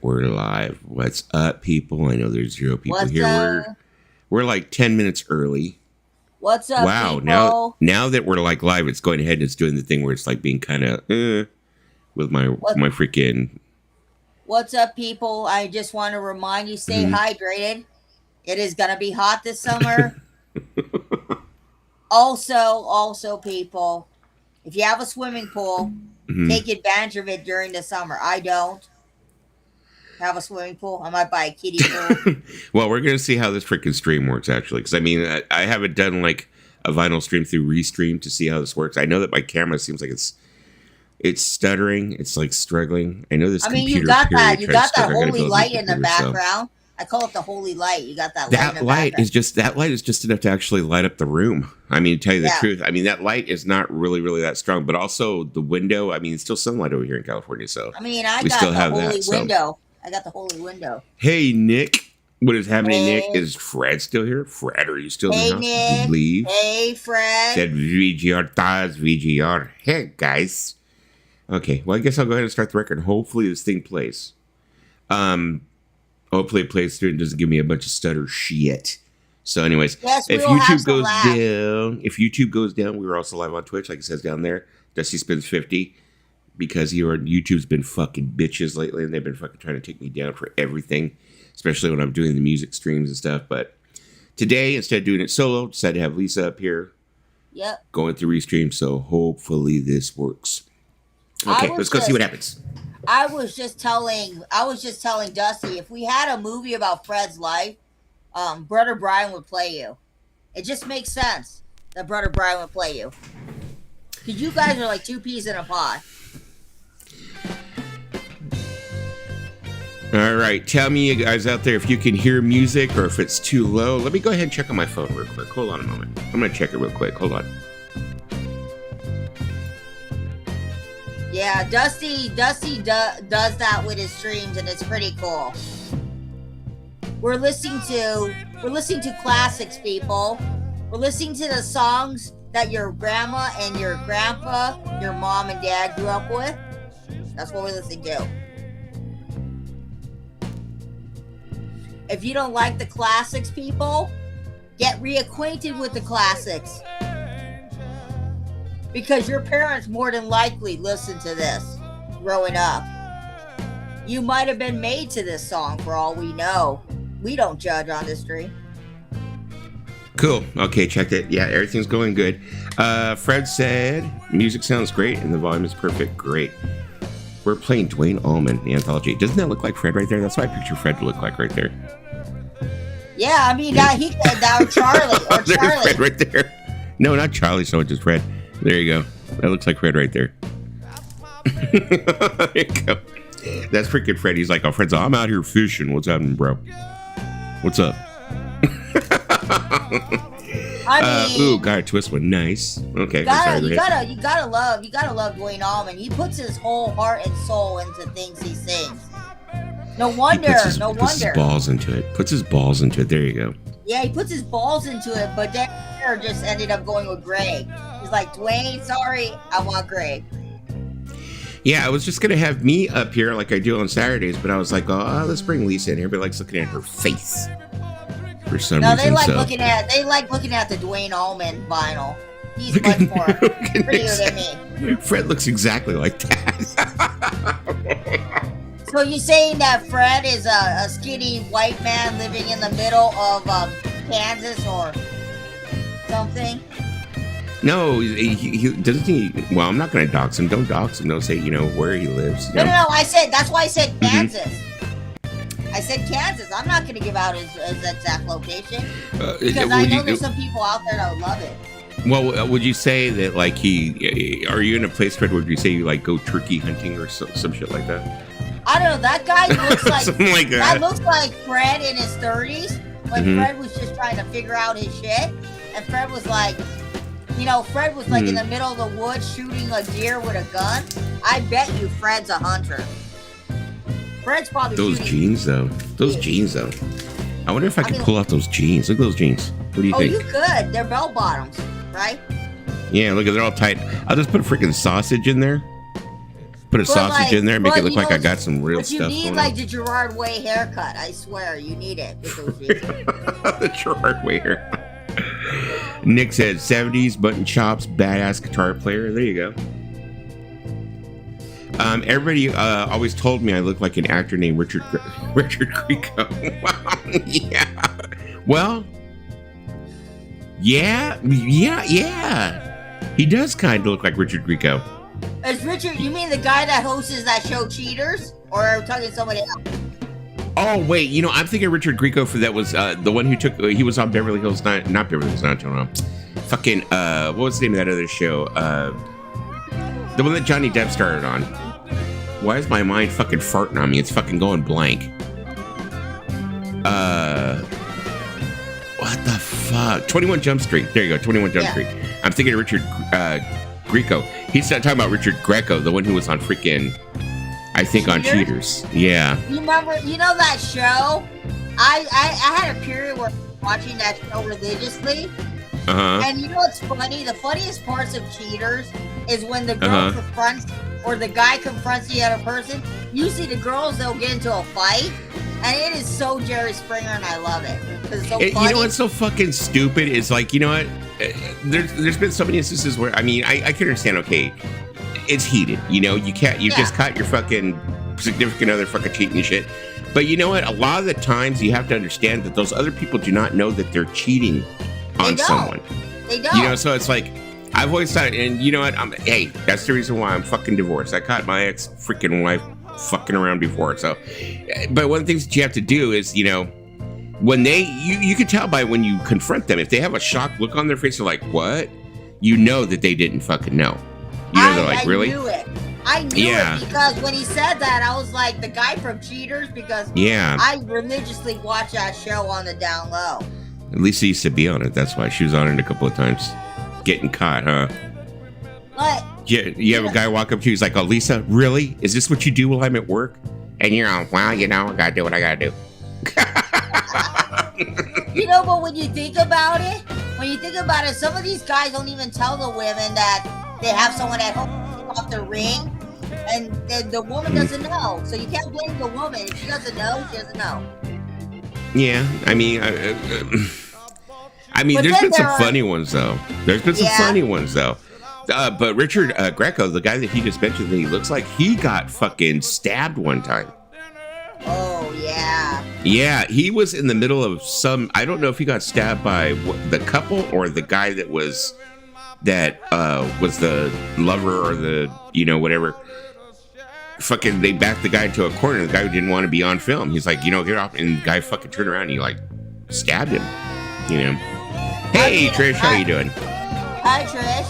We're live. What's up, people? I know there's 0 people What's here. up? We're like 10 minutes early. What's up, Wow. people? Now that we're like live, it's going ahead and it's doing the thing where it's like being kind of with my freaking. What's up, people? I just want to remind you, stay hydrated. It is gonna be hot this summer. Also, people, if you have a swimming pool, take advantage of it during the summer. I don't have a swimming pool. I might buy a kiddie pool. Well, we're gonna see how this freaking stream works actually, because I mean, I haven't done like a vinyl stream through Restream to see how this works. I know that my camera seems like it's stuttering. It's like struggling. I know this. I mean, you got that. You got that holy light in the background. I call it the holy light. You got that light. That light is just enough to actually light up the room. I mean, to tell you the truth, I mean that light is not really that strong, but also the window. I mean, it's still sunlight over here in California, so I mean, I got the holy window. I got the holy window. Hey, Nick. What is happening, Nick? Is Fred still here? Fred, are you still in the house? Nick. You leave? Hey, Fred. Said VGR, Taz, VGR. Hey, guys. Okay, well, I guess I'll go ahead and start the record. Hopefully this thing plays. Hopefully it plays through and doesn't give me a bunch of stutter shit. So anyways, if YouTube goes down, we were also live on Twitch, like it says down there. Dusty Spins 50. Because YouTube's been fucking bitches lately, and they've been fucking trying to take me down for everything, especially when I'm doing the music streams and stuff. But today, instead of doing it solo, decided to have Lisa up here. Yep. Going through Restream, so hopefully this works. Okay, let's go see what happens. I was just telling Dusty, if we had a movie about Fred's life, Brother Brian would play you. It just makes sense that Brother Brian would play you. Because you guys are like two peas in a pod. All right, tell me, you guys out there, if you can hear music or if it's too low. Let me go ahead and check on my phone real quick. Hold on a moment. I'm going to check it real quick. Hold on. Yeah, Dusty does that with his streams, and it's pretty cool. We're listening to classics, people. We're listening to the songs that your grandma and your grandpa, your mom and dad grew up with. That's what we're listening to. If you don't like the classics, people, get reacquainted with the classics. Because your parents more than likely listened to this growing up. You might have been made to this song for all we know. We don't judge on this stream. Cool. Okay, checked it. Yeah, everything's going good. Fred said, music sounds great and the volume is perfect. Great. We're playing Dwayne Allman, the anthology. Doesn't that look like Fred right there? That's what I picture Fred to look like right there. Yeah, I mean, he said that, or Charlie. Or There's Charlie. Fred right there. No, not Charlie, so just Fred. There you go. That looks like Fred right there. There you go. That's freaking Fred. He's like, oh, Fred's, I'm out here fishing. What's happening, bro? What's up? I mean, ooh, got a twist one. Nice. Okay. you gotta love Dwayne Allman. He puts his whole heart and soul into things he sings. No wonder. Puts his balls into it. Puts his balls into it. There you go. Yeah, he puts his balls into it, but then just ended up going with Greg. He's like, Dwayne, sorry, I want Greg. Yeah, I was just gonna have me up here like I do on Saturdays, but I was like, oh, let's bring Lisa in here. Everybody likes looking at her face for some reason. They like looking at the Dwayne Allman vinyl. He's much more prettier than me. Fred looks exactly like that. So you're saying that Fred is a skinny white man living in the middle of Kansas or something? No, he doesn't. Well, I'm not going to dox him. Don't dox him. Don't say where he lives. No. That's why I said Kansas. I said Kansas. I'm not going to give out his exact location because I know there's some people out there that would love it. Well, would you say that like are you in a place, Fred, where you say you like go turkey hunting or some shit like that? I don't know. That guy looks like something like that. That looks like Fred in his 30s. Like Fred was just trying to figure out his shit, and Fred was like, in the middle of the woods shooting a deer with a gun. I bet you Fred's a hunter. Fred's probably those jeans though. I wonder if I can pull out those jeans. Look at those jeans. What do you think? Oh, you could. They're bell bottoms, right? Yeah, look at they're all tight. I'll just put a freaking sausage in there. Put a sausage in there, make it look like I know, got some real but you stuff. need going like on. the Gerard Way haircut. I swear, you need it. With those videos. The Gerard Way haircut. Nick said 70s button chops, badass guitar player. There you go. Everybody always told me I look like an actor named Richard Grieco. Yeah. Well, yeah. He does kind of look like Richard Grieco. Is Richard? You mean the guy that hosts that show Cheaters, or are we talking somebody else? Oh wait, I'm thinking Richard Grieco for that was the one who took. He was on Beverly Hills not Beverly Hills 90210. Fucking what was the name of that other show? The one that Johnny Depp started on. Why is my mind fucking farting on me? It's fucking going blank. What the fuck? 21 Jump Street. There you go, 21 Jump Street. I'm thinking of Richard Grieco. He's not talking about Richard Greco, the one who was on freaking, I think, on Cheaters. Yeah. You remember? You know that show? I had a period where I was watching that show religiously. And you know what's funny? The funniest parts of Cheaters is when the girl confronts or the guy confronts the other person. Usually the girls, they'll get into a fight. And it is so Jerry Springer, and I love it. It's so funny. You know what's so fucking stupid? It's like, you know what? There's been so many instances where, I mean, I can understand, okay, it's heated. You just caught your fucking significant other fucking cheating and shit. But you know what? A lot of the times you have to understand that those other people do not know that they're cheating on someone. They don't. So it's like, I've always thought, and you know what? Hey, that's the reason why I'm fucking divorced. I caught my ex freaking wife fucking around before. So, but one of the things that you have to do is, when you can tell by when you confront them, if they have a shocked look on their face, they're like, what? You know that they didn't fucking know. They're like, really? I knew it because when he said that, I was like, the guy from Cheaters, because I religiously watch that show on the down low. Lisa used to be on it. That's why she was on it a couple of times. Getting caught, huh? But you have a guy walk up to you, he's like, oh, Lisa, really? Is this what you do while I'm at work? And you're on, well, I gotta do what I gotta do. But when you think about it, some of these guys don't even tell the women that they have someone at home off the ring, and the woman doesn't know. So you can't blame the woman. If she doesn't know, she doesn't know. Yeah, I mean, there's been some funny ones, though. But Richard Greco, the guy that he just mentioned that he looks like, he got fucking stabbed one time. Oh, yeah. Yeah, he was in the middle of I don't know if he got stabbed by the couple or the guy that was the lover or the, whatever. Fucking, they backed the guy into a corner. The guy who didn't want to be on film. He's like, get off. And the guy fucking turned around and he, like, stabbed him. Hey, Trish, how you doing? Hi, Trish.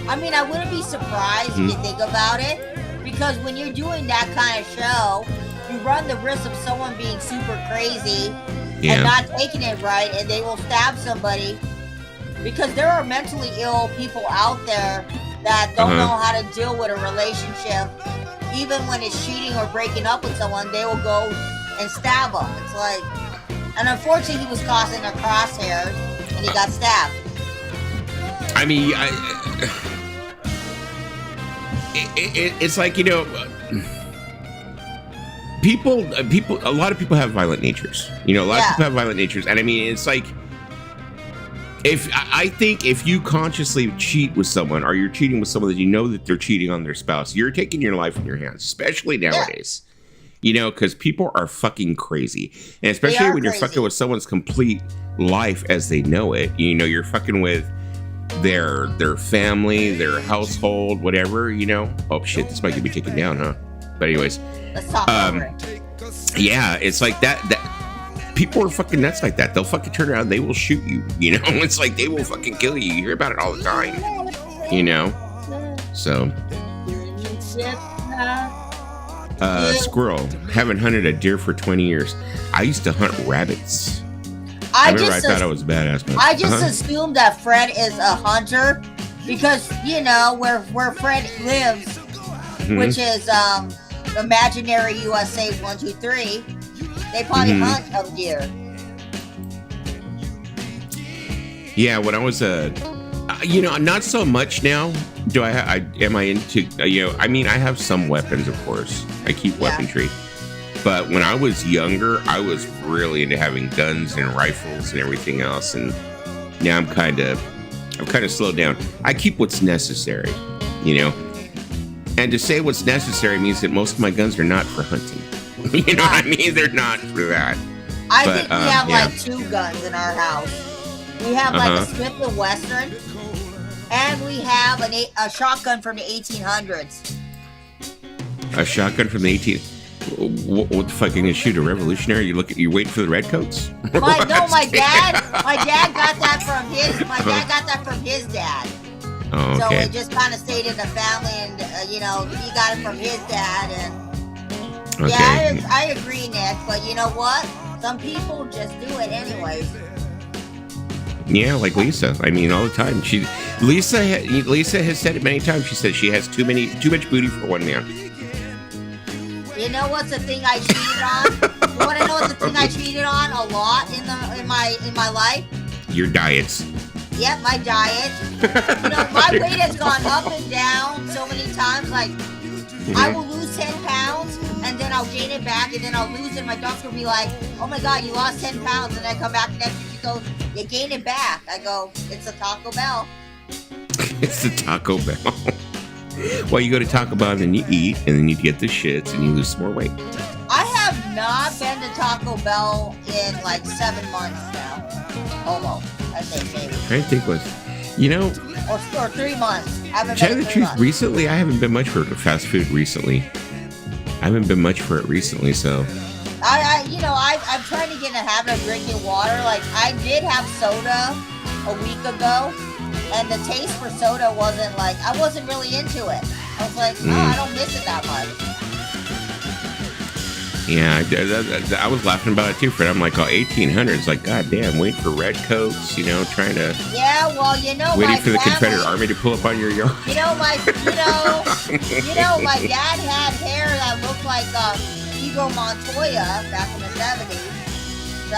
I mean, I wouldn't be surprised if you think about it, because when you're doing that kind of show, you run the risk of someone being super crazy and not taking it right, and they will stab somebody, because there are mentally ill people out there that don't know how to deal with a relationship. Even when it's cheating or breaking up with someone, they will go and stab them. It's like, and unfortunately, he was caught in their crosshairs and he got stabbed. I mean, it's like, a lot of people have violent natures. A lot of people have violent natures, and I mean, it's like, I think if you consciously cheat with someone, or you're cheating with someone that you know that they're cheating on their spouse, you're taking your life in your hands, especially nowadays. Because people are fucking crazy, and especially when you're fucking with someone's complete life as they know it. You're fucking with their family, their household, whatever. Oh shit, this might get me taken down, huh? But anyways, let's talk over it. Yeah, it's like that. People are fucking nuts like that. They'll fucking turn around, they will shoot you. It's like they will fucking kill you. You hear about it all the time. So. Squirrel. Haven't hunted a deer for 20 years. I used to hunt rabbits. I thought I was badass. I just assumed that Fred is a hunter because, where Fred lives, which is Imaginary USA 123, they probably hunt a deer. Yeah, when I was not so much now, Do am I into, I mean, I have some weapons, of course. I keep weaponry. But when I was younger, I was really into having guns and rifles and everything else. And now I'm kind of slowed down. I keep what's necessary, And to say what's necessary means that most of my guns are not for hunting. You know what I mean? They're not for that. I think we have like 2 guns in our house. We have like a Smith & Wesson, and we have a shotgun from the 1800s. A shotgun from the 1800s? What the fuck are you gonna shoot? A revolutionary? You waiting for the redcoats? My dad got that from his dad. Oh, okay. So it just kind of stayed in the family, and he got it from his dad, and yeah, I agree, Nick. But you know what? Some people just do it anyways. Yeah, like Lisa. I mean, all the time. Lisa has said it many times. She says she has too much booty for one man. You know what's the thing I cheated on? You want to know what's the thing I cheated on a lot in my life? Your diets. Yep, my diet. My weight has gone up and down so many times. Like, I will lose 10 pounds, and then I'll gain it back, and then I'll lose it. My doctor will be like, "Oh my God, you lost 10 pounds," and I come back next week. She goes, "You gain it back." I go, "It's a Taco Bell." It's the Taco Bell. Well, you go to Taco Bell and then you eat, and then you get the shits, and you lose some more weight. I have not been to Taco Bell in like 7 months now. Almost, I think maybe. I think or 3 months. I haven't tell you been the truth, months. recently I haven't been much for fast food recently. I haven't been much for it recently, so. I'm trying to get in the habit of drinking water. Like, I did have soda a week ago, and the taste for soda wasn't like, I wasn't really into it. I was like, I don't miss it that much. Yeah, I was laughing about it too, Fred. I'm like, 1800s, like, goddamn, waiting for redcoats, trying to. Yeah, well, waiting for the Confederate Army to pull up on your yard. My dad had hair that looked like Hugo Montoya back in the 70s. So,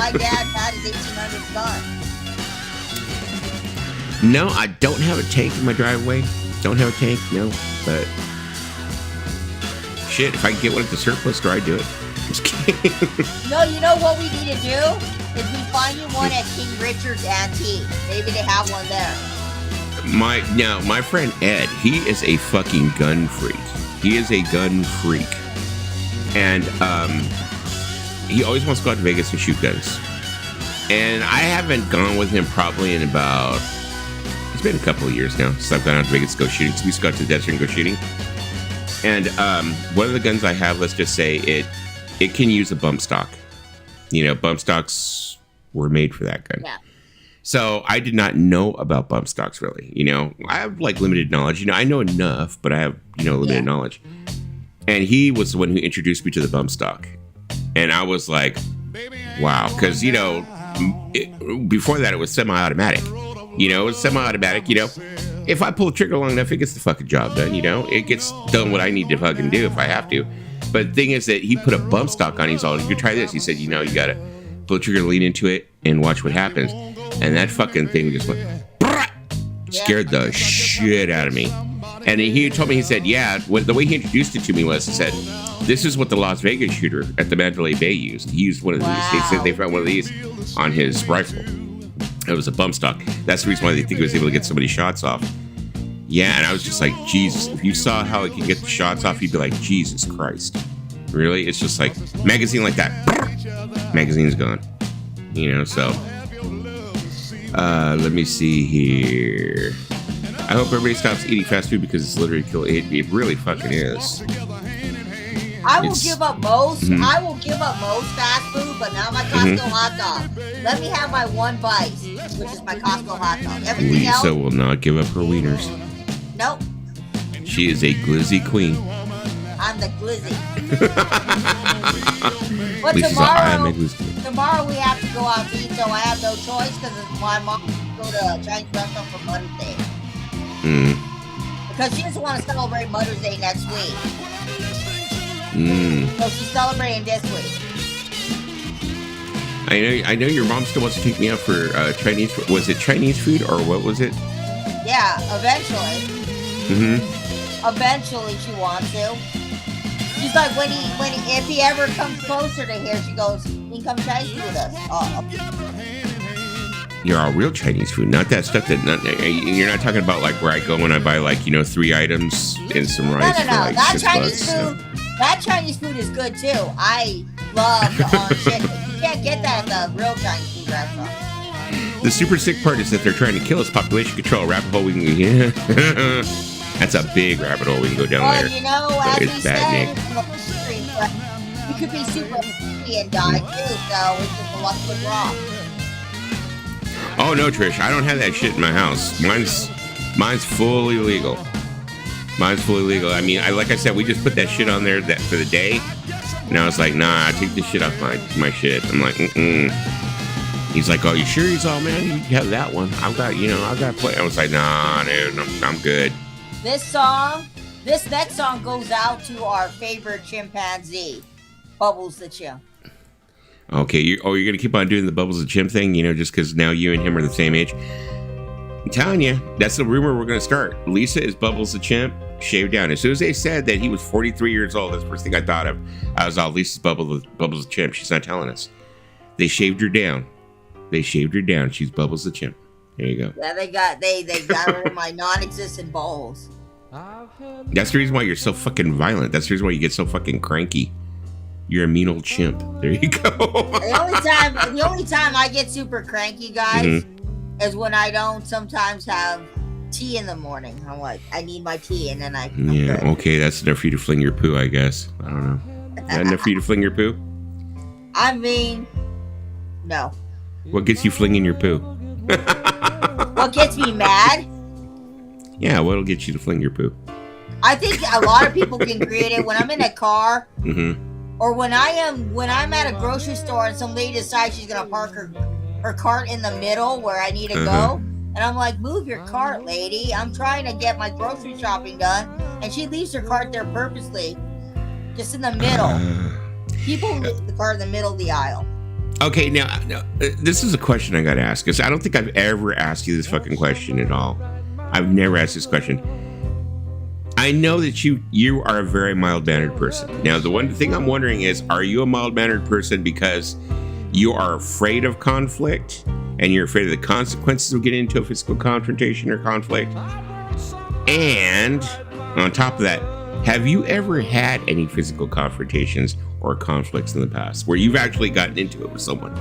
my dad had his 1800s gun. No, I don't have a tank in my driveway. Don't have a tank, no, but shit, if I can get one at the surplus store, I'd do it. Just kidding. No, you know what we need to do? Is we find you one at King Richard's Antique. Maybe they have one there. My friend Ed, he is a fucking gun freak. He is a gun freak. And he always wants to go out to Vegas and shoot guns. And I haven't gone with him probably in about, it's been a couple of years now since I've gone out to Vegas to go shooting. So we used to go out to the desert and go shooting. And one of the guns I have, let's just say it can use a bump stock. Bump stocks were made for that gun. Yeah. So I did not know about bump stocks really. I have like limited knowledge. I know enough, but I have limited knowledge. And he was the one who introduced me to the bump stock, and I was like, wow, because before that it was semi-automatic. It was semi-automatic. If I pull the trigger long enough, it gets the fucking job done. It gets done what I need to fucking do if I have to. But the thing is that he put a bump stock on. He's all, you try this. He said, you gotta pull the trigger, lean into it, and watch what happens. And that fucking thing just went, scared the shit out of me. And he told me, he said, the way he introduced it to me was, he said, this is what the Las Vegas shooter at the Mandalay Bay used. He used one of these. He said they found one of these on his rifle. It was a bump stock. That's the reason why they think he was able to get so many shots off. Yeah, and I was just like, Jesus, if you saw how it could get the shots off, you'd be like, Jesus Christ. Really? It's just like, magazine like that. Magazine's gone. So. Let me see here. I hope everybody stops eating fast food because it's literally killing it. It really fucking is. I will give up most. Mm-hmm. I will give up most fast food, but not my Costco hot dog. Let me have my one bite, which is my Costco hot dog. Everything Lisa else will not give up her wieners. Nope. She is a glizzy queen. I'm the glizzy. But tomorrow we have to go out to eat, so I have no choice because my mom go to a Chinese restaurant for Mother's Day. Because she doesn't want to celebrate Mother's Day next week. So she's celebrating this week. I know your mom still wants to take me out for Chinese. Was it Chinese food or what was it? Yeah, eventually. Eventually, she wants to. She's like, if he ever comes closer to here, she goes, "You can come Chinese food with us." You're all real Chinese food, not that stuff that. You're not talking about like where I go and I buy like 3 items and some rice for like that $6. Chinese food. That Chinese food is good too. I love the orange chicken. You can't get that at the real Chinese food restaurant. The super sick part is that they're trying to kill us. Population control, rabbit hole. We can. Yeah. That's a big rabbit hole. We can go down there. You know, but as it's we bad, said, Nick. we could be super happy and die too. So it's just a luck with wrong. Oh no, Trish, I don't have that shit in my house. Mine's fully legal. Mine's fully legal. I mean, like I said, we just put that shit on there for the day, and I was like, nah, I take this shit off my shit. I'm like, He's like, oh, you sure? He's all, man, you have that one. I've got to play. I was like, nah, dude, I'm good. This next song goes out to our favorite chimpanzee, Bubbles the Chimp. Okay, you're going to keep on doing the Bubbles the Chimp thing, just because now you and him are the same age? I'm telling you, that's the rumor we're going to start. Lisa is Bubbles the Chimp, shaved down. As soon as they said that he was 43 years old, that's the first thing I thought of. I was all, Lisa's Bubbles the Chimp. She's not telling us. They shaved her down. She's Bubbles the Chimp. There you go. Yeah, they got rid of my non-existent balls. That's the reason why you're so fucking violent. That's the reason why you get so fucking cranky. You're a mean old chimp. There you go. The only time I get super cranky, guys, is when I don't sometimes have tea in the morning. I'm like, I need my tea, and then I'm good. Okay, that's enough for you to fling your poo, I guess. I don't know. Is that enough for you to fling your poo? I mean, no. What gets you flinging your poo? What gets me mad? Yeah, what'll get you to fling your poo? I think a lot of people can create it when I'm in a car, or when I'm at a grocery store and some lady decides she's gonna park her cart in the middle where I need to go, and I'm like, move your cart, lady. I'm trying to get my grocery shopping done, and she leaves her cart there purposely, just in the middle. People leave the cart in the middle of the aisle. Okay, now this is a question I gotta ask, because I don't think I've ever asked you this fucking question at all. I've never asked this question. I know that you are a very mild-mannered person. Now, the one thing I'm wondering is, are you a mild-mannered person because you are afraid of conflict and you're afraid of the consequences of getting into a physical confrontation or conflict? And on top of that, have you ever had any physical confrontations or conflicts in the past where you've actually gotten into it with someone?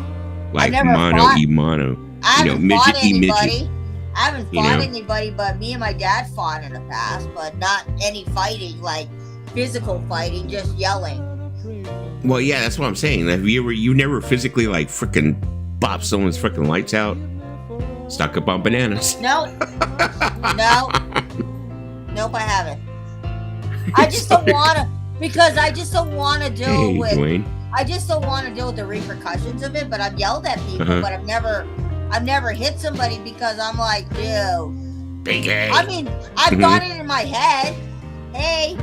Like mano y mano. I haven't fought anybody. Midget. I haven't fought anybody, but me and my dad fought in the past, but not any fighting, like physical fighting, just yelling. Well, yeah, that's what I'm saying. Have you never physically like freaking bopped someone's freaking lights out? Stuck up on bananas. No. Nope, I haven't. I just don't want to, because I just don't want to deal with. Dwayne. I just don't want to deal with the repercussions of it. But I've yelled at people, but I've never hit somebody because I'm like, dude. Big A. I mean, I've thought it in my head. Hey,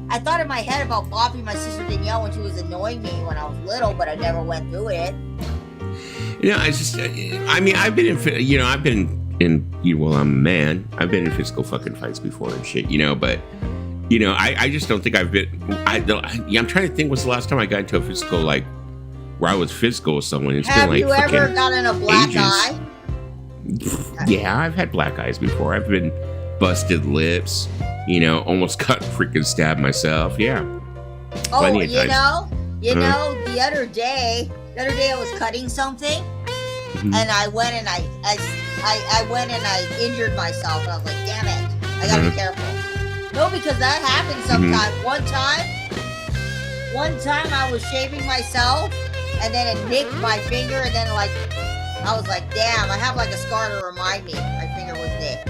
I thought in my head about bopping my sister Danielle when she was annoying me when I was little, but I never went through it. I just, I mean, I've been in, well, I'm a man. I've been in physical fucking fights before and shit, but, I just don't think I've been, I'm trying to think what's the last time I got into a physical, like, where I was physical with someone. It's Have been like you ever gotten a black ages. eye? Yeah, I've had black eyes before. I've been busted lips, almost got freaking stabbed myself. Yeah. Oh, the other day I was cutting something, and I went and I went and I injured myself. And I was like, damn it, I gotta be careful. No, because that happened sometimes. One time I was shaving myself, and then it nicked my finger, and then I was like, damn, I have like a scar to remind me my finger was nicked.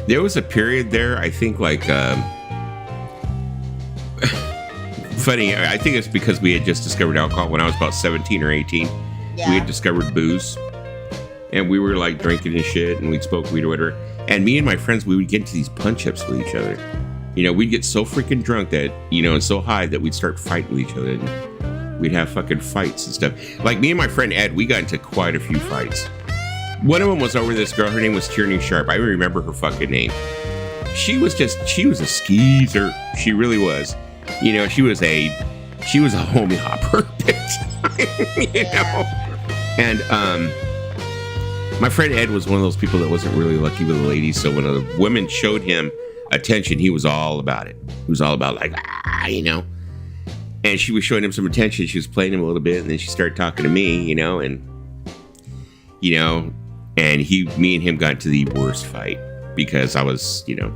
There was a period there, I think, funny, I think it's because we had just discovered alcohol when I was about 17 or 18. Yeah. We had discovered booze, and we were like drinking and shit, and we'd smoke weed or whatever. And me and my friends, we would get into these punch-ups with each other. We'd get so freaking drunk that, and so high that we'd start fighting with each other. And we'd have fucking fights and stuff. Like me and my friend Ed, we got into quite a few fights. One of them was over this girl. Her name was Tierney Sharp. I remember her fucking name. she was a skeezer. She really was. You know, she was a homie hopper big time, you know. And my friend Ed was one of those people that wasn't really lucky with the ladies. So when a woman showed him attention, he was all about it. He was all about like, you know. And she was showing him some attention. She was playing him a little bit, and then she started talking to me, you know, and me and him got into the worst fight because I was, you know,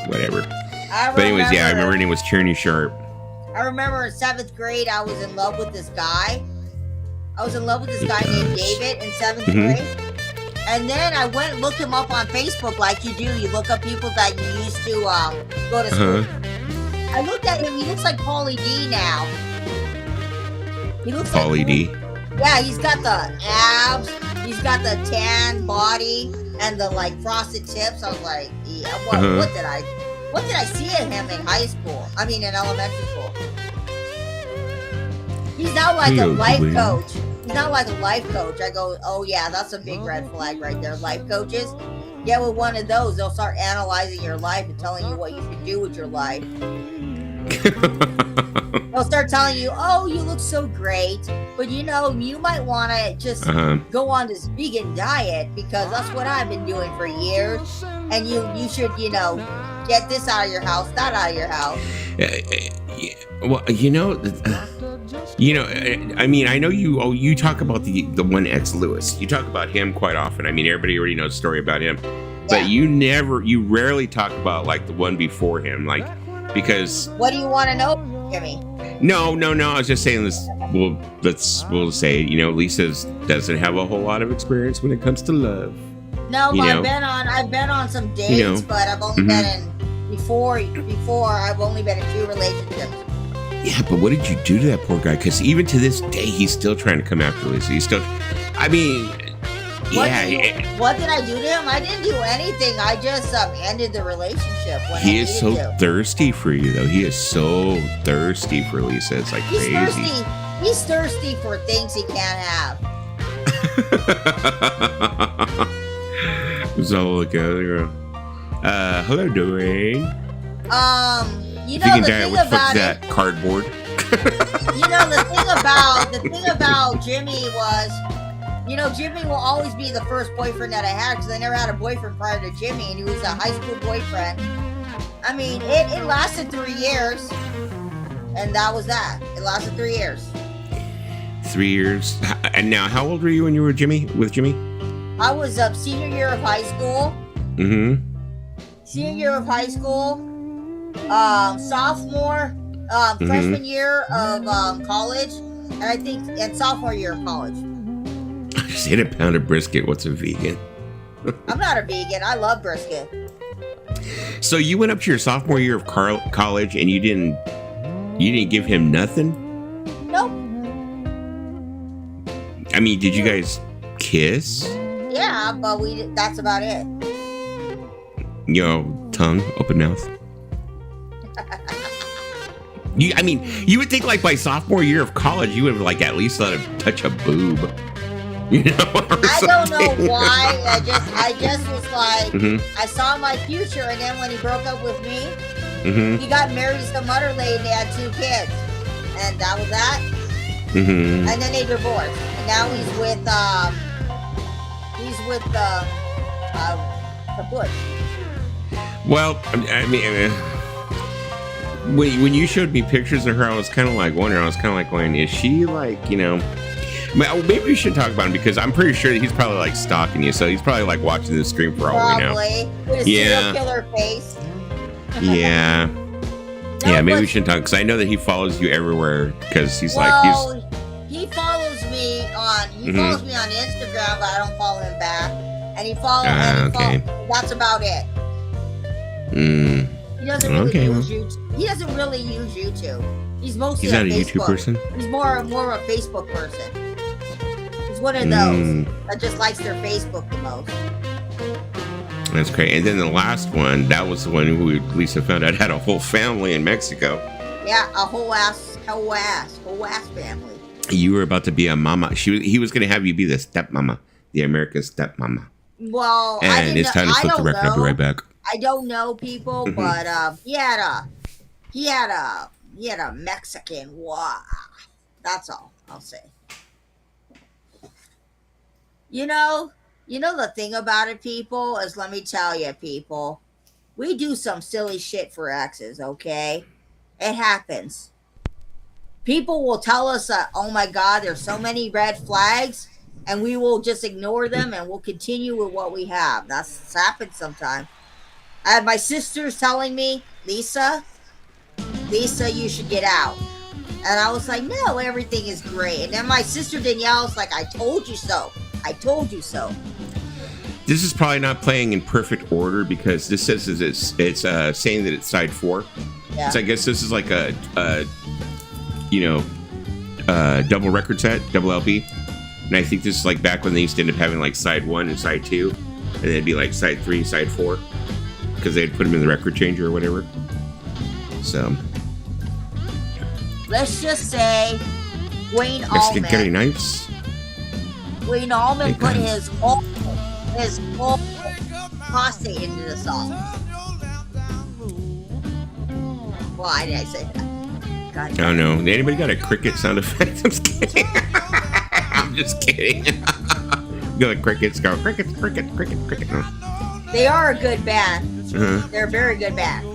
whatever. But anyways, yeah, I remember her name was Tierney Sharp. I remember in 7th grade, I was in love with this guy. I was in love with this guy named David in 7th grade. And then I went and looked him up on Facebook like you do. You look up people that you used to go to school. I looked at him. He looks like Paulie D now. He looks Paulie like D? Yeah, he's got the abs. He's got the tan body and the like frosted tips. I was like, yeah, what did I see in him in high school? I mean, in elementary school. He's not like a life coach. He's not like a life coach. I go, oh yeah, that's a big red flag right there. Life coaches. Get with one of those. They'll start analyzing your life and telling you what you should do with your life. They'll start telling you, oh, you look so great, but you know, you might want to just go on this vegan diet because that's what I've been doing for years. And you should, you know, get this out of your house, that out of your house. Well, I mean, I know you talk about the one ex Lewis. You talk about him quite often. I mean, everybody already knows a story about him, but you rarely talk about like the one before him, like because. What do you want to know, Jimmy? No. I was just saying this. We'll say, you know, Lisa doesn't have a whole lot of experience when it comes to love. No, but I've been on some dates, you know, but I've only been in before I've only been in 2 relationships. Yeah, but what did you do to that poor guy? Because even to this day, he's still trying to come after Lisa. He's still, I mean, what did I do to him? I didn't do anything. I just ended the relationship. He is so thirsty for you, though. He is so thirsty for Lisa. It's like crazy. He's thirsty for things he can't have. So look at her. Hello, Dwayne. You know, the thing about that cardboard. You know, the thing about Jimmy was, you know, Jimmy will always be the first boyfriend that I had because I never had a boyfriend prior to Jimmy, and he was a high school boyfriend. I mean, it lasted 3 years, and that was that. It lasted 3 years. 3 years. And now, how old were you when you were with Jimmy? I was senior year of high school. Senior year of high school. Sophomore, freshman year of college, and sophomore year of college. I just ate a pound of brisket. What's a vegan? I'm not a vegan. I love brisket. So you went up to your sophomore year of college, and you didn't give him nothing? Nope. I mean, did you guys kiss? Yeah, but that's about it. Yo, tongue, open mouth. You would think like by sophomore year of college, you would have like at least let him touch a boob. You know? I don't know why. I just was like, I saw my future, and then when he broke up with me, he got married to some other lady. They had 2 kids, and that was that. And then they divorced. And now he's with the Bush. Well, I mean, when you showed me pictures of her, I was kind of like wondering. I was kind of like going, is she like, you know? Maybe we should talk about him because I'm pretty sure that he's probably like stalking you. So he's probably like watching this stream for all we know. Probably. With a serial killer face. Yeah. No, maybe we shouldn't talk because I know that he follows you everywhere because he follows me on Instagram, but I don't follow him back. And he follows. That's about it. He doesn't really use YouTube. He doesn't really use YouTube. He's mostly not a Facebook. YouTube person. He's more of a Facebook person. He's one of those that just likes their Facebook the most. That's great. And then the last one, that was the one who Lisa found out had a whole family in Mexico. Yeah, a whole ass family. You were about to be a mama. He was going to have you be the stepmama, the American stepmama. Well, and it's time to flip the record. I'll be right back. I don't know people, but he had a Mexican. Wow, that's all I'll say. You know, the thing about it, people, is let me tell you, people, we do some silly shit for exes. Okay, it happens. People will tell us that, oh my God, there's so many red flags, and we will just ignore them and we'll continue with what we have. That's happened sometimes. I had my sisters telling me, Lisa, you should get out. And I was like, no, everything is great. And then my sister Danielle's like, I told you so. I told you so. This is probably not playing in perfect order because this says it's saying that it's side 4. Yeah. So I guess this is like a double record set, double LP. And I think this is like back when they used to end up having like side 1 and side 2. And then it'd be like side 3, side 4. Because they'd put them in the record changer or whatever. So. Let's just say Wayne Gary Allman. Knights. Wayne Allman put his whole prostate into the song. Why did I say that? God, I don't know. Anybody got a cricket sound effect? I'm just kidding. I'm just kidding. Go like crickets. Go crickets, cricket, cricket, cricket. They are a good band. Uh-huh. They're a very good band.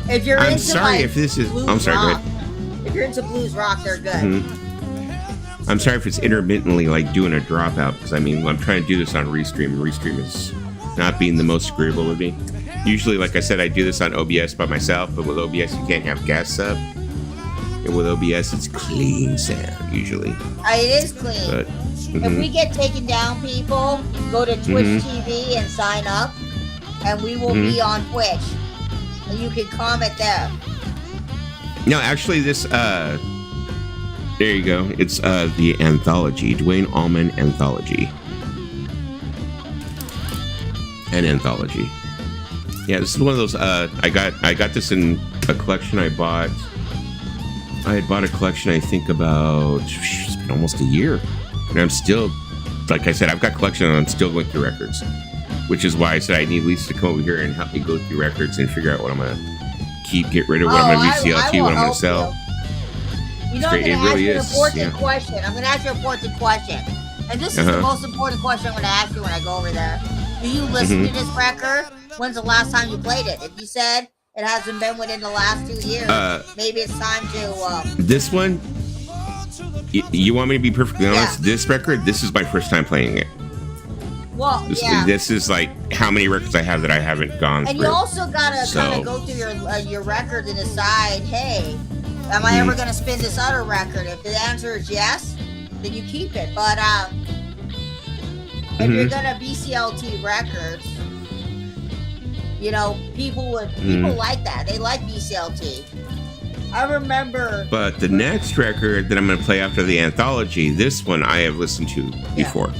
If you're I'm into sorry like if this is. blues I'm sorry. rock, Go ahead. if you're into blues rock, they're good. Mm-hmm. I'm sorry if it's intermittently like doing a dropout because I mean I'm trying to do this on Restream and Restream is not being the most agreeable with me. Usually, like I said, I do this on OBS by myself, but with OBS you can't have guests up. And with OBS it's clean sound usually. It is clean. But, If we get taken down, people, go to Twitch TV and sign up, and we will be on Twitch. And you can comment there. No, actually, this, there you go. It's the anthology, Dwayne Allman Anthology. An anthology. Yeah, this is one of those, I got this in a collection I bought. I had bought a collection, I think, about, it's been almost a year. And I'm still, like I said, I've got collection and I'm still going through records. Which is why I said I need Lisa to come over here and help me go through records and figure out what I'm going to keep, get rid of, what I'm going to VCLT, what I'm going to sell. You know, I'm going to ask you an important question. I'm going to ask you an important question. And this is the most important question I'm going to ask you when I go over there. Do you listen to this record? When's the last time you played it? If you said it hasn't been within the last 2 years, maybe it's time to... This one, you want me to be perfectly honest? Yeah. This record, this is my first time playing it. Well, this is like how many records I have that I haven't gone through. And you also gotta kind of go through your record and decide, hey, am I ever gonna spin this other record? If the answer is yes, then you keep it. But if you're gonna BCLT records, you know, people like that. They like BCLT. I remember. But the next record that I'm gonna play after the anthology, this one I have listened to before.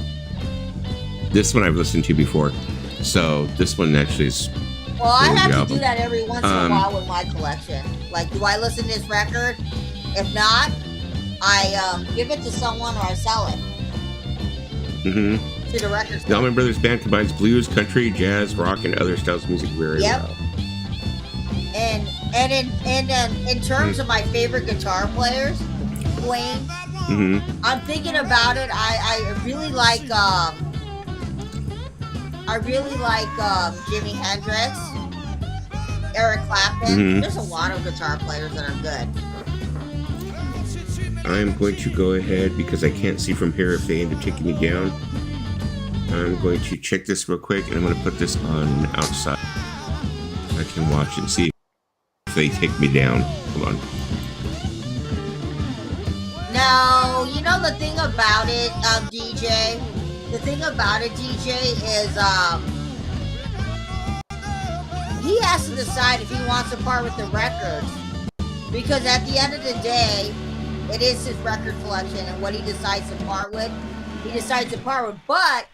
This one I've listened to before, so this one actually is. Well, I have to do that every once in a while with my collection. Like, do I listen to this record? If not, I give it to someone or I sell it. To the record store. The Allman Brothers Band combines blues, country, jazz, rock, and other styles of music very well. And in terms of my favorite guitar players, Dwayne, I'm thinking about it. I really like. I really like Jimi Hendrix, Eric Clapton. There's a lot of guitar players that are good. I'm going to go ahead because I can't see from here if they end up taking me down. I'm going to check this real quick and I'm going to put this on outside so I can watch and see if they take me down. Hold on. No, you know the thing about it, DJ? The thing about it, DJ, is he has to decide if he wants to part with the records. Because at the end of the day, it is his record collection, and what he decides to part with, he decides to part with. But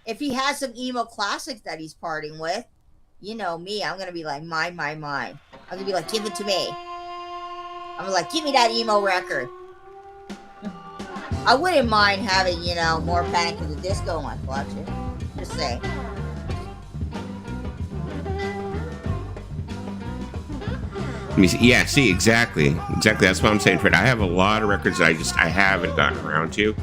if he has some emo classics that he's parting with, you know me, I'm going to be like, mine. I'm going to be like, give it to me. I'm going to be like, give me that emo record. I wouldn't mind having, you know, more Panic at the Disco in my collection. Just saying. Let me see. Yeah, see, exactly. That's what I'm saying, Fred. I have a lot of records that I haven't gotten around to.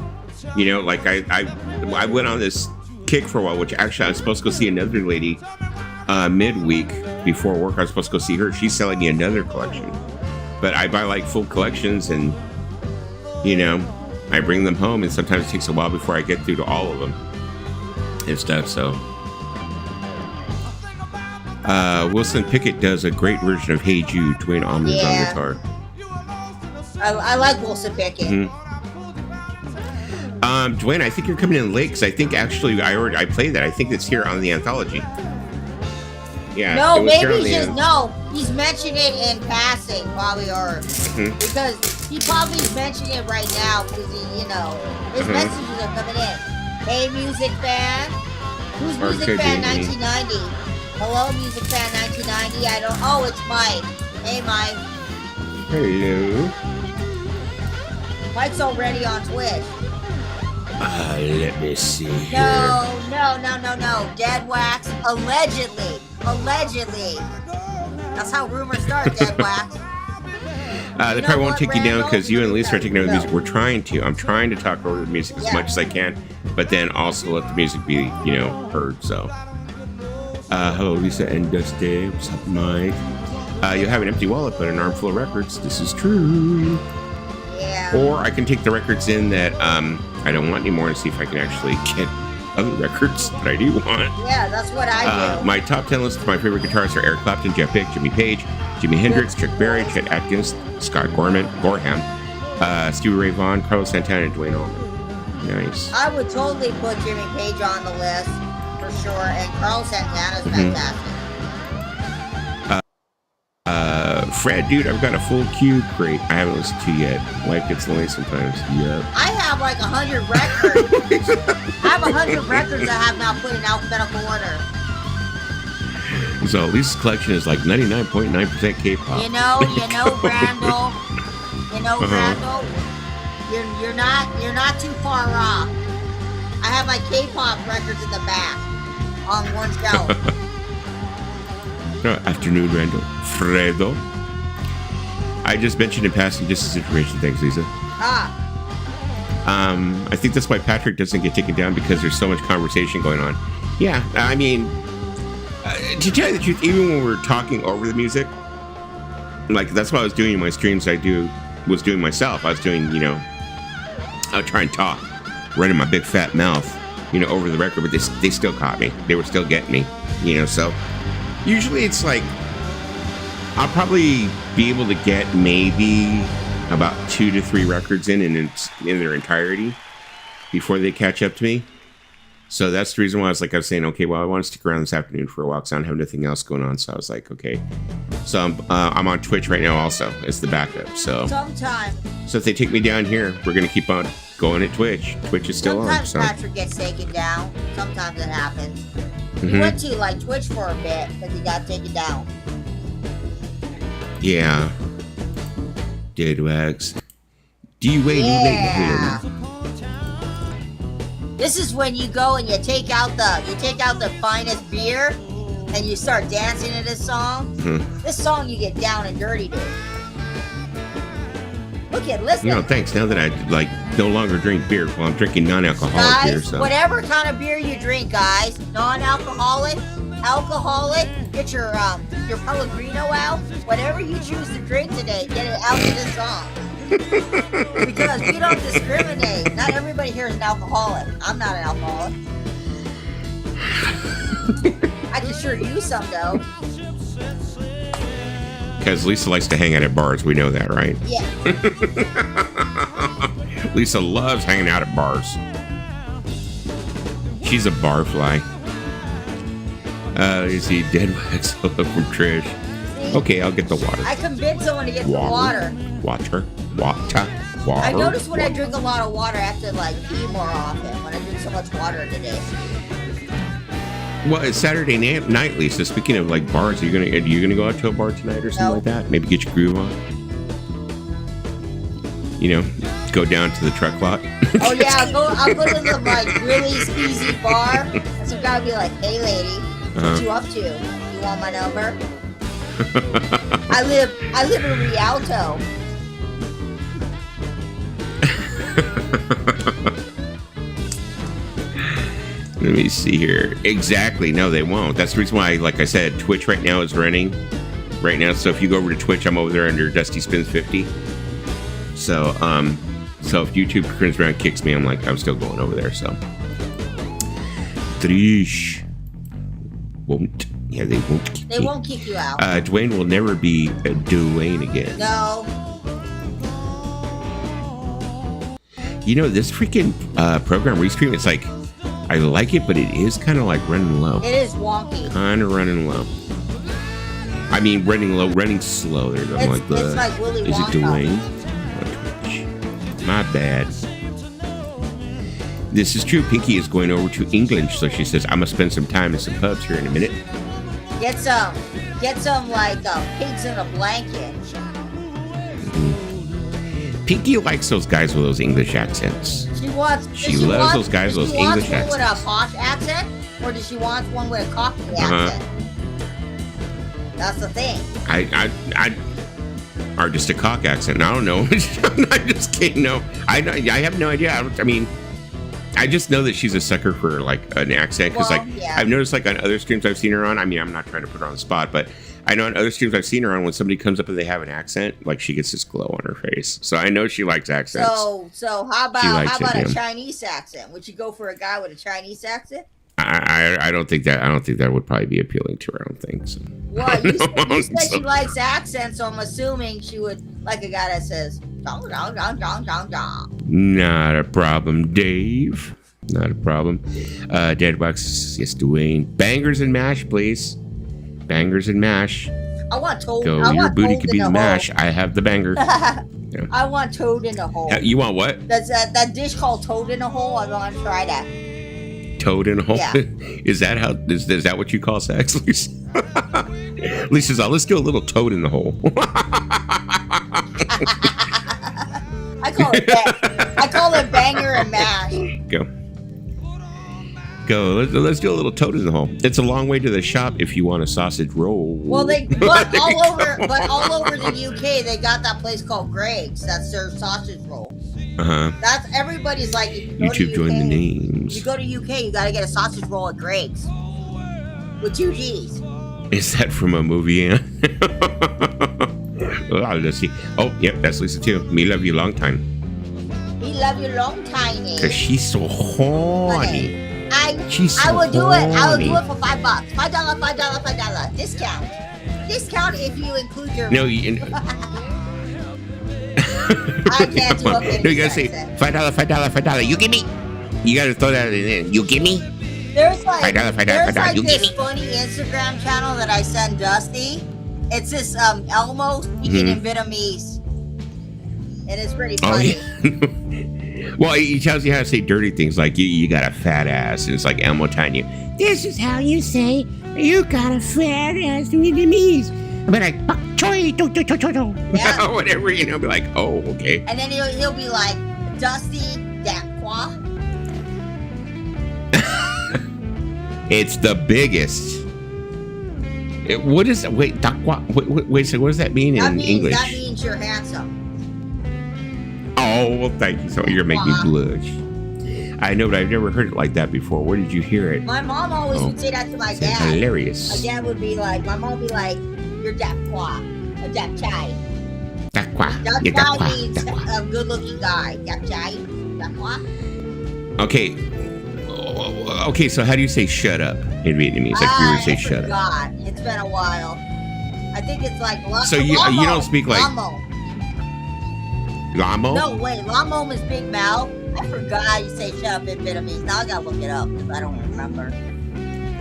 You know, like I went on this kick for a while, which actually I was supposed to go see another lady midweek before work. I was supposed to go see her. She's selling me another collection. But I buy like full collections and, you know, I bring them home, and sometimes it takes a while before I get through to all of them and stuff, so. Wilson Pickett does a great version of Hey Jude, Dwayne Allman's on guitar. I like Wilson Pickett. Mm-hmm. Dwayne, I think you're coming in late, because I think actually I played that. I think it's here on the anthology. Yeah. No, maybe he's mentioned it in passing while we are, because he probably mentioned it right now because he, you know, his messages are coming in. Hey, music fan. Who's music fan 1990? Hello, music fan 1990. I don't. Oh, it's Mike. Hey, Mike. Hello. Mike's already on Twitch. Let me see. No. Dead Wax. Allegedly. That's how rumors start, Dead Wax. They probably won't take you down because you and Lisa are taking over the music. I'm trying to talk over the music as much as I can, but then also let the music be, you know, heard. So, hello, Lisa and Dusty. What's up, Mike? You have an empty wallet, but an armful of records. This is true. Yeah. Or I can take the records in that I don't want anymore and see if I can actually get other records that I do want. Yeah, that's what I do. My top 10 list of my favorite guitarists are Eric Clapton, Jeff Beck, Jimmy Page, Jimi Hendrix, Chuck Berry, Chet Atkins, Scott Gorham, Stevie Ray Vaughan, Carlos Santana, and Dwayne Allman. Nice. I would totally put Jimmy Page on the list for sure, and Carlos Santana's fantastic. Fred, dude, I've got a full cube crate I haven't listened to yet. Life gets lonely sometimes. Yep. I have like 100 records. I have 100 records that I have not put in alphabetical order. So Lisa's collection is like 99.9% K-pop. You know, Randall. Randall. You're not too far off. I have my K-pop records in the back on one shelf. Afternoon, Randall. Fredo. I just mentioned in passing just as information. Thanks, Lisa. I think that's why Patrick doesn't get taken down, because there's so much conversation going on. Yeah, I mean, to tell you the truth, even when we're talking over the music, like that's what I was doing in my streams. Was doing myself. I was doing, you know, I would try and talk, running my big fat mouth, you know, over the record, but they still caught me. They were still getting me, you know. So usually it's like I'll probably be able to get maybe about 2 to 3 records in their entirety before they catch up to me. So that's the reason why I was saying, okay, well, I want to stick around this afternoon for a while because I don't have nothing else going on. So I was like, okay. So I'm on Twitch right now also as the backup. So if they take me down here, we're going to keep on going at Twitch. Twitch is still on. Sometimes Patrick gets taken down. Sometimes it happens. He went to like Twitch for a bit because he got taken down. Yeah. Dead Wax. Yeah. This is when you go and you take out the finest beer and you start dancing to this song. This song you get down and dirty to. Listen. You know, thanks. Now that I no longer drink beer, well, I'm drinking non-alcoholic beer. So whatever kind of beer you drink, guys, non-alcoholic, alcoholic, get your Pellegrino out. Whatever you choose to drink today, get it out to this song. Because we don't discriminate. Not everybody here is an alcoholic. I'm not an alcoholic. I can sure use some though. Because Lisa likes to hang out at bars. We know that, right? Yeah. Lisa loves hanging out at bars. She's a barfly. You see, Dead Wax from Trish. See? Okay, I'll get the water. I convinced someone to get the water. Water. I notice when I drink a lot of water, I have to pee more often when I drink so much water in a day. Well, it's Saturday night, Lisa. Speaking of bars, are you gonna go out to a bar tonight or something like that? Maybe get your groove on. You know, go down to the truck lot. Oh yeah, I'll go to the really sleazy bar, and some guy will be like, "Hey lady, what you up to? You want my number?" I live in Rialto. Let me see here. Exactly. No, they won't. That's the reason why, like I said, Twitch right now is running right now. So if you go over to Twitch, I'm over there under Dusty Spins 50. So if YouTube turns around and kicks me, I'm still going over there. So Trish won't. Yeah, they won't. They won't kick you out. Dwayne will never be Dwayne again. No. You know, this freaking program Restream, it's like, I like it, but it is kind of like running low. It is wonky. Kind of running low. I mean, running low, running slow. It's like Willy Is Wonka. it Dwayne? My bad. This is true. Pinky is going over to England, so she says, I'm going to spend some time in some pubs here in a minute. Get some like pigs in a blanket. Pinky likes those guys with those English accents. She loves those guys with those English accents. Does she want one with a posh accent, or does she want one with a cockney accent? That's the thing. Or just a cock accent. I don't know. I'm just kidding. No, I have no idea. I mean, I just know that she's a sucker for like an accent because I've noticed like on other streams I've seen her on. I mean, I'm not trying to put her on the spot, but I know on other streams I've seen her on, when somebody comes up and they have an accent, like she gets this glow on her face. So I know she likes accents. So how about a Chinese accent? Would you go for a guy with a Chinese accent? I don't think that would probably be appealing to her. I don't think so. Well, you said she likes accents, so I'm assuming she would like a guy that says dong dong dong dong dong dong. Not a problem, Dave. Not a problem. Deadwax, yes, Dwayne. Bangers and mash, please. Bangers and mash. I want toad. Go, your booty could be the mash. I have the banger. Yeah. I want toad in a hole. You want what? That's that dish called toad in a hole. I want to try that. Toad in a hole? Yeah. Is that what you call sex, Lisa? Lisa's all, let's do a little toad in the hole. I call it banger and mash. Go. Let's do a little toad in the hole. It's a long way to the shop if you want a sausage roll. Well, but all over the UK, they got that place called Greg's that serves sausage rolls. That's everybody's like. YouTube joined the names. You go to UK, you gotta get a sausage roll at Greg's with 2 G's. Is that from a movie? Let's see. Oh, yep, that's Lisa too. Me love you long time. Me love you long time. Cause she's so horny. I will do it. I will do it for $5. $5. Discount if you include your. No, I can't do it. No, you gotta say $5. You give me. You gotta throw that in. You give me. There's like $5. You give me. This funny Instagram channel that I send Dusty. It's this Elmo speaking in Vietnamese, and it's pretty funny. Oh, yeah. Well, he tells you how to say dirty things like you got a fat ass, and it's like Elmo telling you, this is how you say you got a fat ass in Vietnamese. I'll be like, bok choy, do. Yeah. Whatever, be like, oh, okay. And then he'll be like, Dusty, that qua. It's the biggest. What is that? Wait, so what does that mean in English? That means you're handsome. Oh, well, thank you. So you're making me blush. I know, but I've never heard it like that before. Where did you hear it? My mom always would say that to my dad. Hilarious. My dad would be like, my mom would be like, you're that qua, a that chai. That qua. That chai means a good-looking guy. That chai, that qua. Okay, so how do you say shut up in Vietnamese? Like if you were to say shut up. God, it's been a while. I think it's like so you don't speak like Lamo. Lamo? No, wait, Lamo is big mouth. I forgot how you say shut up in Vietnamese. Now I gotta look it up because I don't remember.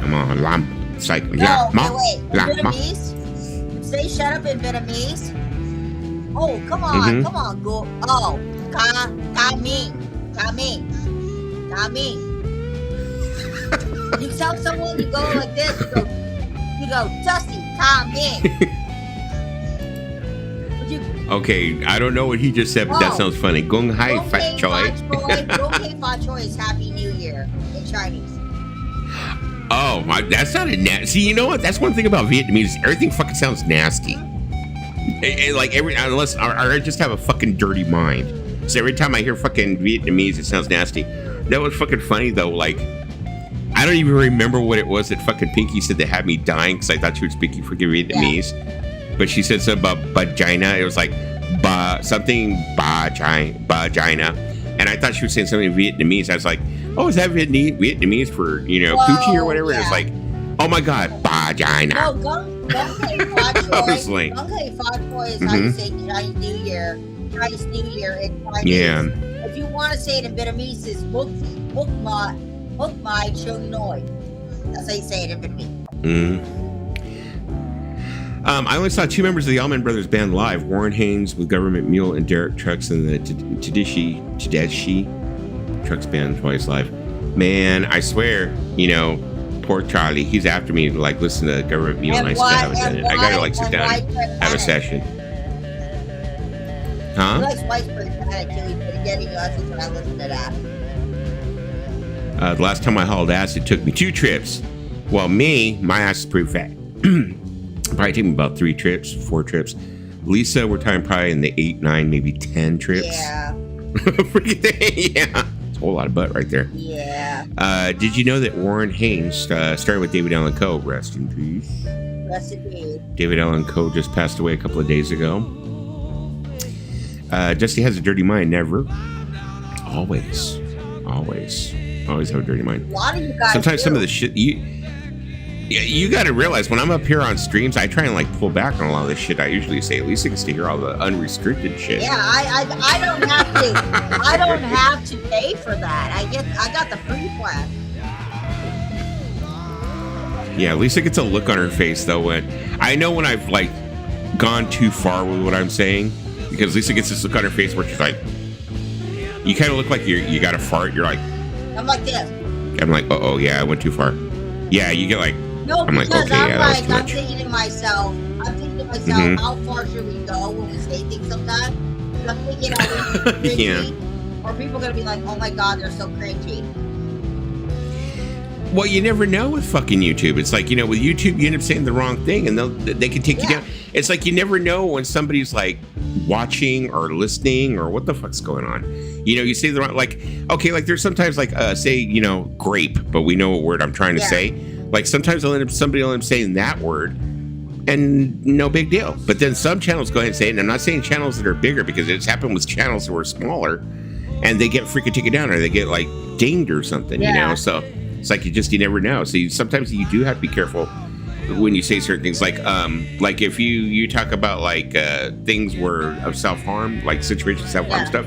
Come on, Lam. It's like wait. Vietnamese? Say shut up in Vietnamese. Oh, come on, go. Oh, Ka Ming. You tell someone, you go like this, you go, Dusty, Ka Ming. Okay, I don't know what he just said, but that sounds funny. Gong hai fat choi. Gong hei fa choi is Happy New Year in Chinese. Oh, that sounded nasty. See, you know what? That's one thing about Vietnamese. Everything fucking sounds nasty. Like unless I just have a fucking dirty mind. So every time I hear fucking Vietnamese, it sounds nasty. That was fucking funny though. Like, I don't even remember what it was that fucking Pinky said that had me dying because I thought she was speaking fucking Vietnamese. Yeah. But she said something about vagina. It was like something vagina. And I thought she was saying something in Vietnamese. I was like, oh, is that Vietnamese for, coochie or whatever? Yeah. It's like, oh my God, vagina. No, Gung Fat Boy is how you say Chinese New Year. Chinese New Year in Chinese. Yeah. If you want to say it in Vietnamese, it's Buk Mai Chung Noi. That's how you say it in Vietnamese. I only saw two members of the Allman Brothers Band live, Warren Haynes with Government Mule and Derek Trucks in the Tedeschi Trucks Band twice live. Man, I swear, poor Charlie, he's after me to like listen to Government Mule and I still haven't done it. I gotta like sit down and have a session. Huh? He likes White Spring Panic too. He's been getting us when I listen to that. The last time I hauled ass, it took me 2 trips. Well, my ass is pretty fat. Probably took me about 4 trips. Lisa, we're talking probably in the 8, 9, maybe 10 trips. Yeah. Yeah. It's a whole lot of butt right there. Yeah. Did you know that Warren Haynes started with David Allan Coe? Rest in peace. Rest in peace. David Allan Coe just passed away a couple of days ago. Jesse has a dirty mind. Never. Always have a dirty mind. A lot of you guys sometimes do. Some of the shit you got to realize when I'm up here on streams, I try and like pull back on a lot of the shit I usually say. At least I get to hear all the unrestricted shit. Yeah, I don't have to. I don't have to pay for that. I got the free plan. Yeah, Lisa gets a look on her face though when I've like gone too far with what I'm saying, because Lisa gets this look on her face where she's like, you kind of look like you got a fart. You're like, I'm like this. I'm like, oh yeah, I went too far. Yeah, you get like. No, I'm like, okay, I'm thinking to myself, how far should we go when we say things sometimes? I'm thinking, are we cringy? Yeah. Or people going to be like, oh my God, they're so cringy. Well, you never know with fucking YouTube. It's like, with YouTube, you end up saying the wrong thing and they can take you down. It's like you never know when somebody's like watching or listening or what the fuck's going on. You say the wrong, like, okay, like there's sometimes like, say, grape, but we know what word I'm trying to say. Like sometimes somebody will end up saying that word and no big deal. But then some channels go ahead and say it. And I'm not saying channels that are bigger, because it's happened with channels that were smaller and they get freaking taken down or they get like dinged or something, So it's like you never know. So sometimes you do have to be careful when you say certain things. Like if you talk about like things were of self-harm, like situations self-harm stuff,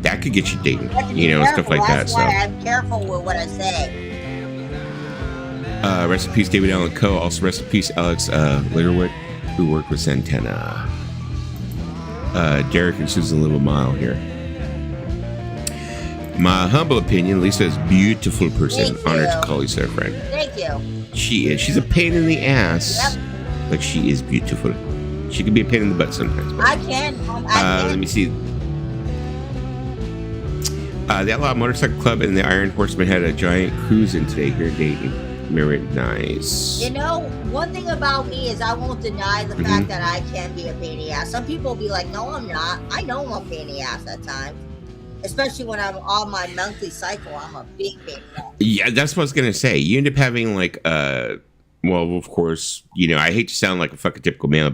that could get you dinged, stuff like that. That's why I'm careful with what I say. Rest in peace, David Allan Coe. Also, rest in peace, Alex Litterwood, who worked with Santana. Derek and Susan live a mile here. My humble opinion, Lisa is a beautiful person. Honored to call Lisa a friend. Thank you. She is. She's a pain in the ass. Yep. But she is beautiful. She can be a pain in the butt sometimes. I can. Let me see. The Outlaw Motorcycle Club and the Iron Horseman had a giant cruise in today here in Dayton. Nice. One thing about me is I won't deny the fact that I can be a pain in the ass. Some people will be like, no, I'm not. I know I'm a pain in the ass at times. Especially when I'm on my monthly cycle, I'm a big pain in the ass. Yeah, that's what I was going to say. You end up having like, well, of course, I hate to sound like a fucking typical male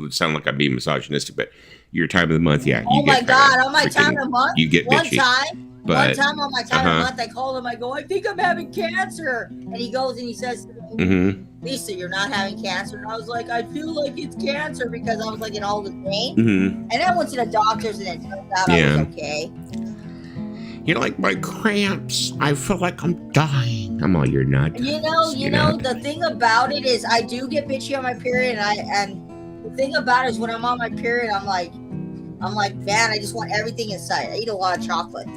sound like I'm being misogynistic, but your time of the month, Oh my God, on my time of the month? You get bitchy. One time on my time of the month, I called him. I go, I think I'm having cancer. And he goes and he says, Lisa, you're not having cancer. And I was like, I feel like it's cancer because I was like in all the pain. And then I went to the doctors and it turns out I was okay. Like my cramps. I feel like I'm dying. I'm all, you're not. The thing about it is I do get bitchy on my period. And the thing about it is when I'm on my period, I'm like, man, I just want everything in sight. I eat a lot of chocolate.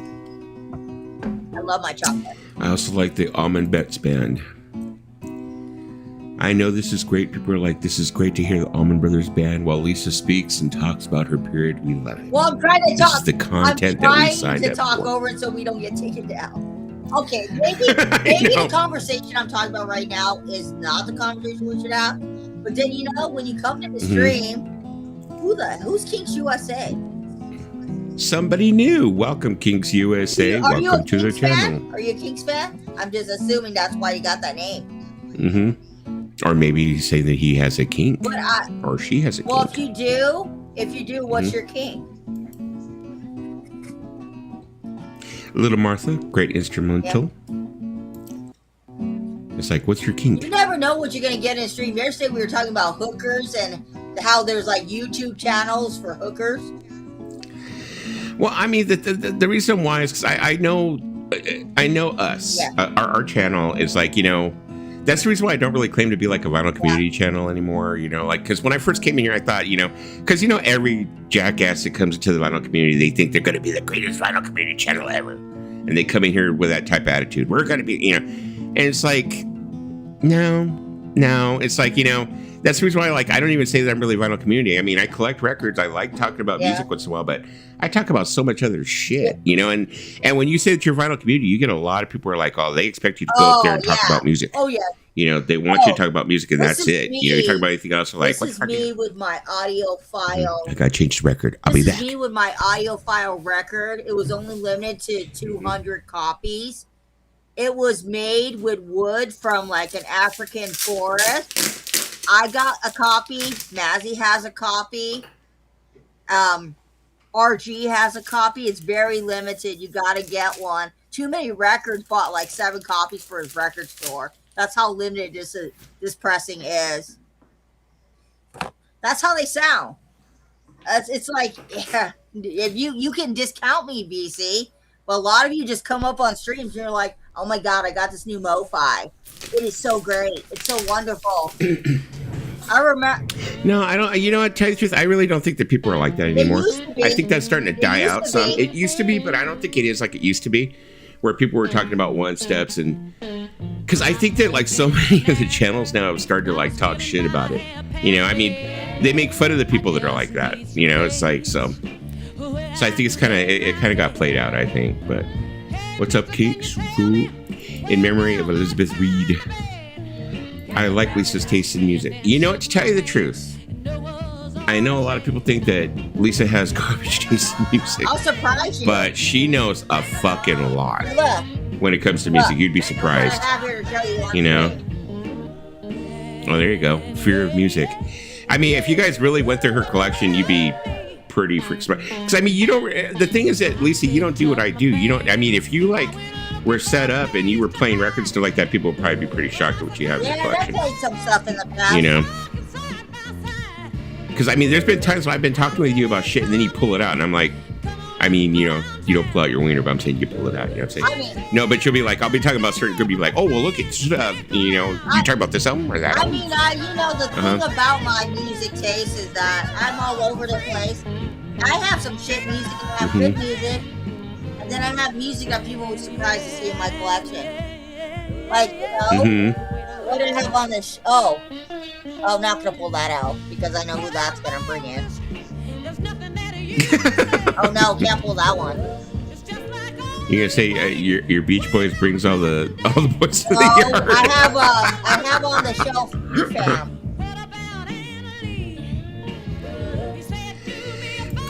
I love my chocolate. I also like the Almond Bets Band. I know this is great. People are like, this is great to hear the Allman Brothers Band while Lisa speaks and talks about her period. We love it. Well, I'm trying to talk. This is the content that we signed up for. I'm trying to talk over it so we don't get taken down. Okay, maybe the conversation I'm talking about right now is not the conversation we should have. But then when you come to the stream, who's Kings USA? Somebody new. Welcome, Kings USA. Welcome to the channel. Are you a Kings fan? I'm just assuming that's why you got that name. Or maybe you say that he has a kink, or she has a kink. Well, if you do, what's your kink? Little Martha, great instrumental. It's like, what's your kink? You never know what you're gonna get in a stream. Yesterday we were talking about hookers and how there's like YouTube channels for hookers. Well, I mean, the reason why is because I know us. Yeah. Our channel is like, that's the reason why I don't really claim to be like a vinyl community channel anymore. Like, because when I first came in here, I thought, because every jackass that comes into the vinyl community, they think they're going to be the greatest vinyl community channel ever, and they come in here with that type of attitude. We're going to be, and it's like, no, it's like, that's the reason why, like, I don't even say that I'm really vinyl community. I mean, I collect records. I like talking about music once in a while, but I talk about so much other shit, and when you say that you're vinyl community, you get a lot of people who are like, oh, they expect you to go up there and talk about music. Oh, yeah. They want you to talk about music, and that's it. You talk about anything else, like, this is me with my audio file. I gotta change the record. I'll be back. This is me with my audio file record. It was only limited to 200 copies. It was made with wood from like an African forest. I got a copy. Mazzy has a copy. RG has a copy. It's very limited. You got to get one. Too Many Records bought like 7 copies for his record store. That's how limited this pressing is. That's how they sound. It's like, if you can discount me, BC, but a lot of you just come up on streams and you're like, oh my God, I got this new Mo-Fi. It is so great. It's so wonderful. I remember. No, I don't. You know what? Tell you the truth, I really don't think that people are like that anymore. I think that's starting to die out some. It used to be, but I don't think it is like it used to be, where people were talking about one steps and. Because I think that like so many of the channels now have started to like talk shit about it. I mean, they make fun of the people that are like that. It's like so. So I think it kind of got played out. I think, but what's up, Keeks? In memory of Elizabeth Reed. I like Lisa's taste in music. To tell you the truth, I know a lot of people think that Lisa has garbage taste in music. I'll surprise you. But she knows a fucking lot. When it comes to music, you'd be surprised. Oh, there you go. Fear of music. I mean, if you guys really went through her collection, you'd be pretty freaked out. Because I mean, you don't. The thing is that Lisa, you don't do what I do. You don't. I mean, if you like were set up and you were playing records stuff like that, people would probably be pretty shocked at what you have in your collection. Yeah, I played some stuff in the past. Because I mean, there's been times when I've been talking with you about shit, and then you pull it out, and I'm like. I mean, you don't pull out your wiener, but I'm saying you pull it out. You know what I'm saying? No, but you'll be like, I'll be talking about certain group. Be like, oh, well, look at stuff. You talk about this album or that album. I mean, the thing about my music taste is that I'm all over the place. I have some shit music and I have good music. And then I have music that people would surprise to see in my collection. Like, what did I have on this? I'm not going to pull that out because I know who that's going to bring in. Oh no, can't pull that one. You're gonna say your Beach Boys brings all the boys to the yard. I have on the shelf fam.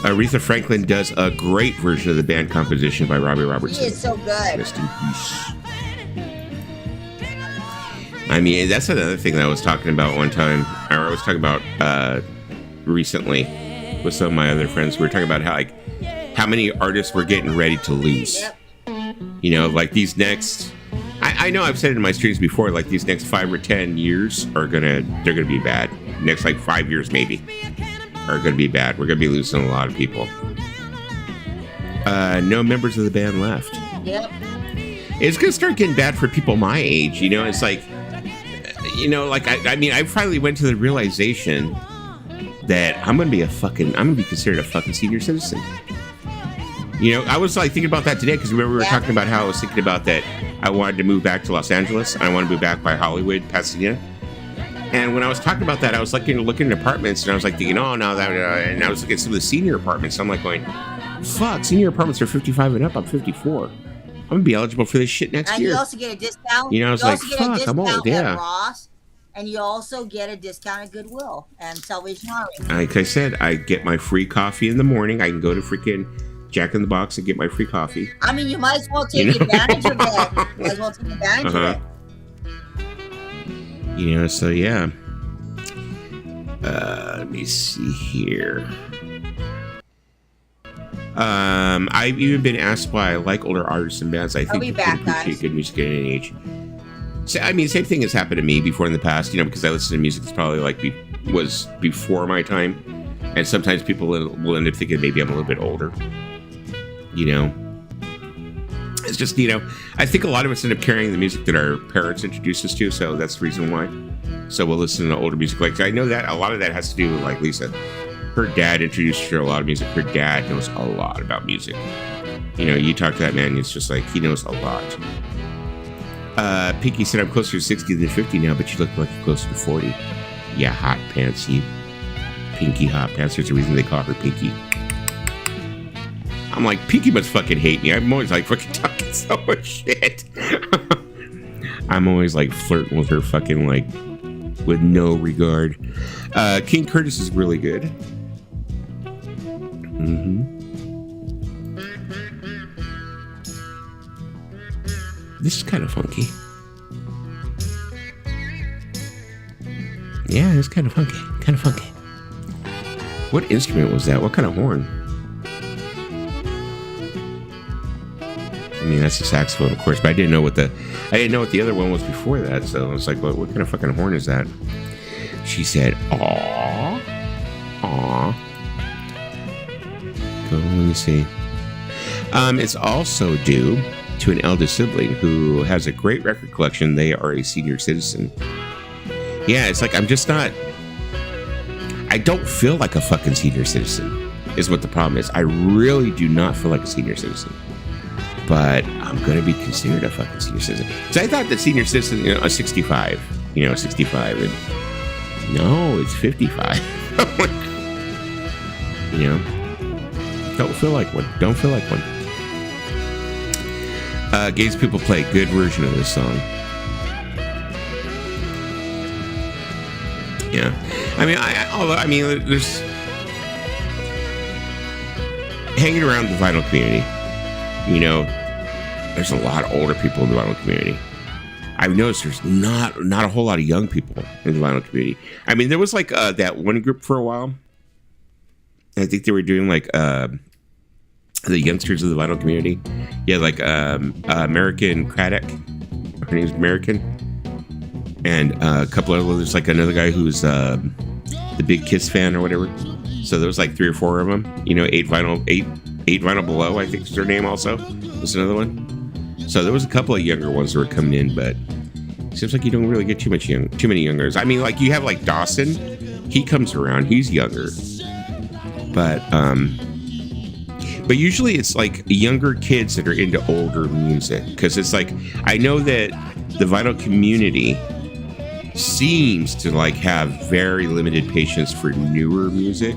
Aretha Franklin does a great version of the band composition by Robbie Robertson. He is so good. Rest in peace. I mean, that's another thing that I was talking about one time, or I was talking about recently. With some of my other friends, we were talking about how many artists we're getting ready to lose. Yep. Like these next. I know I've said it in my streams before. Like these next 5 or 10 years they're gonna be bad. Next 5 years maybe are gonna be bad. We're gonna be losing a lot of people. No members of the band left. Yep. It's gonna start getting bad for people my age. It's like, I mean, I finally went to the realization. That I'm gonna be considered a fucking senior citizen. I was like thinking about that today because remember we were talking about how I was thinking about that I wanted to move back to Los Angeles. I want to move back by Hollywood, Pasadena. And when I was talking about that, I was looking at apartments and I was like thinking, oh no, that and I was looking at some of the senior apartments. I'm like going, fuck, senior apartments are 55 and up. I'm 54. I'm gonna be eligible for this shit next And year. you also get a discount. You know, I was you like, also get a fuck, I'm discount old, yeah. at Ross, and you also get a discount at Goodwill and Salvation Army. Like I said, I get my free coffee in the morning. I can go to freaking Jack in the Box and get my free coffee. I mean, you might as well take advantage of it. You might as well take advantage of it. You know, so yeah. Let me see here. I've even been asked why I like older artists and bands. I think you can appreciate good music at any age. So, I mean, same thing has happened to me before in the past, you know, because I listen to music that's probably like was before my time. And sometimes people will end up thinking maybe I'm a little bit older. You know, it's just, you know, I think a lot of us end up carrying the music that our parents introduced us to. So that's the reason why. So we'll listen to older music. Like, I know that a lot of that has to do with, like, Lisa. Her dad introduced her to a lot of music. Her dad knows a lot about music. You know, you talk to that man, it's just like, he knows a lot. Pinky said, I'm closer to 60 than 50 now, but you look like you're closer to 40. Yeah, hot pants, you. Pinky hot pants. There's a reason they call her Pinky. I'm like, Pinky must fucking hate me. I'm always like fucking talking so much shit. I'm always like flirting with her fucking like with no regard. King Curtis is really good. Mm-hmm. This is kind of funky. Yeah, it's kind of funky. Kind of funky. What instrument was that? What kind of horn? I mean, that's a saxophone, of course, but I didn't know what the other one was before that. So I was like, what kind of fucking horn is that? She said, "Aw, aw." Go, let me see. It's also due to an eldest sibling who has a great record collection. They are a senior citizen. Yeah, it's like I don't feel like a fucking senior citizen, is what the problem is. I really do not feel like a senior citizen. But I'm going to be considered a fucking senior citizen. So I thought that senior citizen, you know, a 65, 65. And no, it's 55. You know, don't feel like one. Don't feel like one. Gays people play a good version of this song. Yeah. I mean, there's hanging around the vinyl community. You know, there's a lot of older people in the vinyl community. I've noticed there's not a whole lot of young people in the vinyl community. I mean, there was like that one group for a while. I think they were doing like the youngsters of the vinyl community. Yeah, like American Craddock. Her name's American. And a couple of others, like another guy who's the big Kiss fan or whatever. So there was like 3 or 4 of them. You know, 8 Vinyl Below, I think is their name also. Was another one. So there was a couple of younger ones that were coming in, but it seems like you don't really get too many youngers. I mean, like you have like Dawson. He comes around. He's younger. But usually it's like younger kids that are into older music. Because it's like, I know that the vinyl community seems to like have very limited patience for newer music.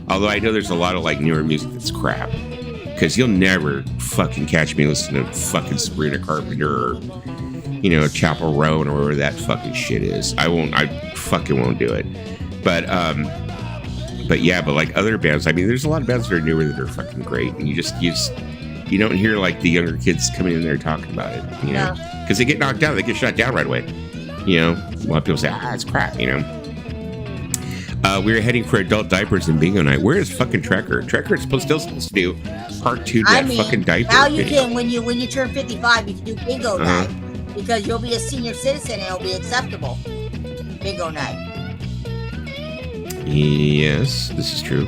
Although I know there's a lot of like newer music that's crap. Because you'll never fucking catch me listening to fucking Sabrina Carpenter or, you know, Chapel Roan or whatever that fucking shit is. I fucking won't do it. But yeah, but like other bands, I mean, there's a lot of bands that are newer that are fucking great. And you don't hear like the younger kids coming in there talking about it, you know? Because they get knocked down, they get shut down right away. You know, a lot of people say, it's crap, you know? We're heading for adult diapers and bingo night. Where is fucking Trekker? Trekker is still supposed to do part 2 that fucking diaper. Now you can, when you turn 55, you can do bingo night. Because you'll be a senior citizen and it'll be acceptable. Bingo night. Yes, this is true.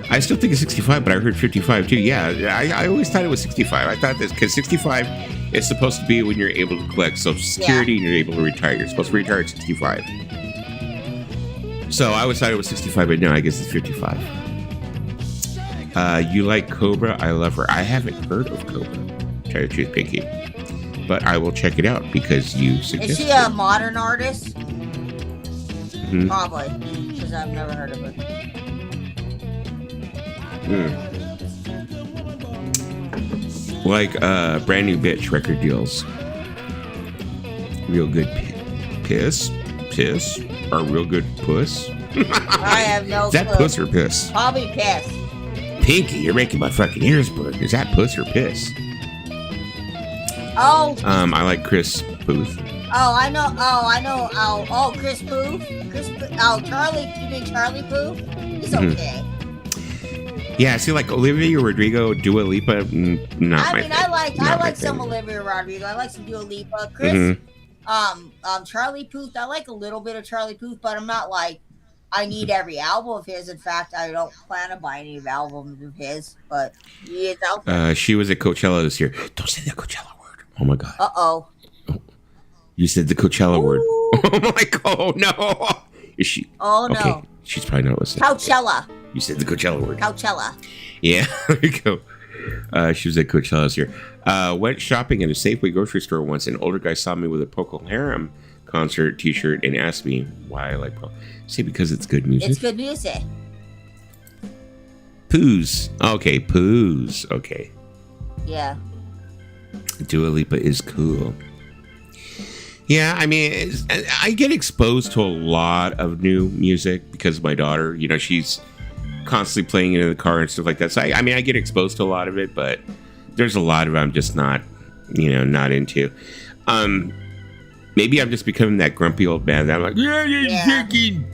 I still think it's 65, but I heard 55 too. Yeah, I always thought it was 65. I thought this, because 65 is supposed to be when you're able to collect Social Security and you're able to retire. You're supposed to retire at 65. So I always thought it was 65, but no, I guess it's 55. You like Cobra? I love her. I haven't heard of Cobra. Tell you the truth, Pinky. But I will check it out because you suggested. Is she a modern artist? Mm-hmm. Probably, because I've never heard of her. Like brand new bitch record deals. Real good piss, or real good puss. I have no Is that clue. puss or piss? Probably piss. Pinky, you're making my fucking ears burn. Is that puss or piss? Oh. I like Chris Booth. Oh, I know. Oh, Chris Booth. Oh, Charlie. You mean Charlie Booth? He's okay. Yeah, I see, like Olivia Rodrigo, Dua Lipa. Not my thing. I like some Olivia Rodrigo. I like some Dua Lipa. Chris. Charlie Puth. I like a little bit of Charlie Puth, but I'm not like I need every album of his. In fact, I don't plan to buy any albums of his. But he is out there. She was at Coachella this year. Don't say the Coachella word. Oh my god. Uh-oh. You said the Coachella word. Oh my god. Oh no. Is she? Oh no. Okay. She's probably not listening. Coachella. You said the Coachella word. Coachella. Yeah. There you go. She was at Coachella this year. Went shopping at a Safeway grocery store once. An older guy saw me with a Procol Harum concert t-shirt and asked me why I like Procol. Say because it's good music. It's good music. Poos. Okay, Poos. Okay. Yeah. Dua Lipa is cool. Yeah, I mean, I get exposed to a lot of new music because of my daughter. You know, she's constantly playing it in the car and stuff like that. So, I mean, I get exposed to a lot of it, but there's a lot of it I'm just not, not into. Maybe I'm just becoming that grumpy old man that I'm like, fucking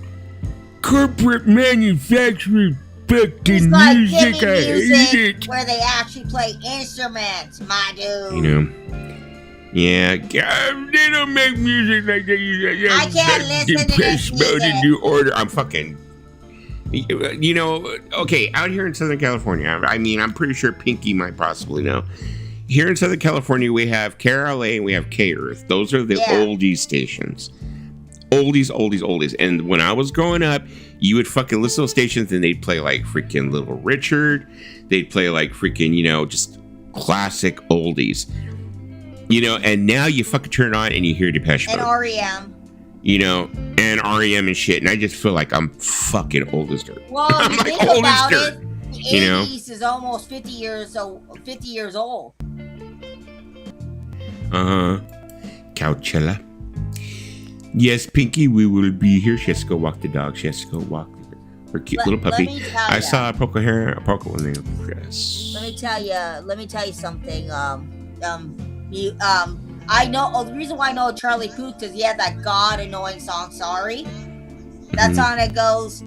corporate manufactured fucking like music. I hate it. Where they actually play instruments, my dude. Yeah, they don't make music like that. I can't listen to this music. In New Order. I'm fucking... okay, out here in Southern California, I mean, I'm pretty sure Pinky might possibly know. Here in Southern California, we have KRLA and we have K-Earth. Those are the oldies stations. Oldies. And when I was growing up, you would fucking listen to those stations and they'd play like freaking Little Richard. They'd play like freaking, just classic oldies. And now you fucking turn it on and you hear Depeche Mode. And R.E.M. And R.E.M. and shit. And I just feel like I'm fucking old as dirt. Well, I'm you like think old about as dirt. it, the 80s is almost 50 years old. Uh-huh. Coachella. Yes, Pinky, we will be here. She has to go walk the dog. She has to go walk her cute little puppy. I saw Procol when they were dressed. Let me tell you something. I know the reason why I know Charlie Puth because he had that god annoying song Sorry. That song that goes,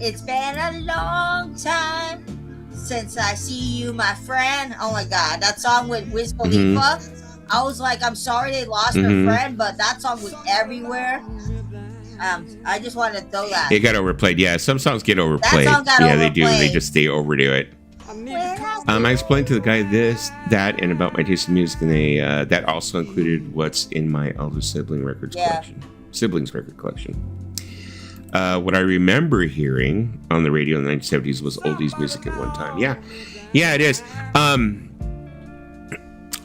it's been a long time since I see you, my friend. Oh my god, that song with Wiz Khalifa. I was like, I'm sorry they lost their friend, but that song was everywhere. I just wanted to throw that. It got overplayed. Yeah, some songs get overplayed. That song got overplayed. They do. They just overdo it. I explained to the guy this, that, and about my taste in music, and they that also included what's in my elder siblings record collection. What I remember hearing on the radio in the 1970s was oldies music at one time. Yeah, it is.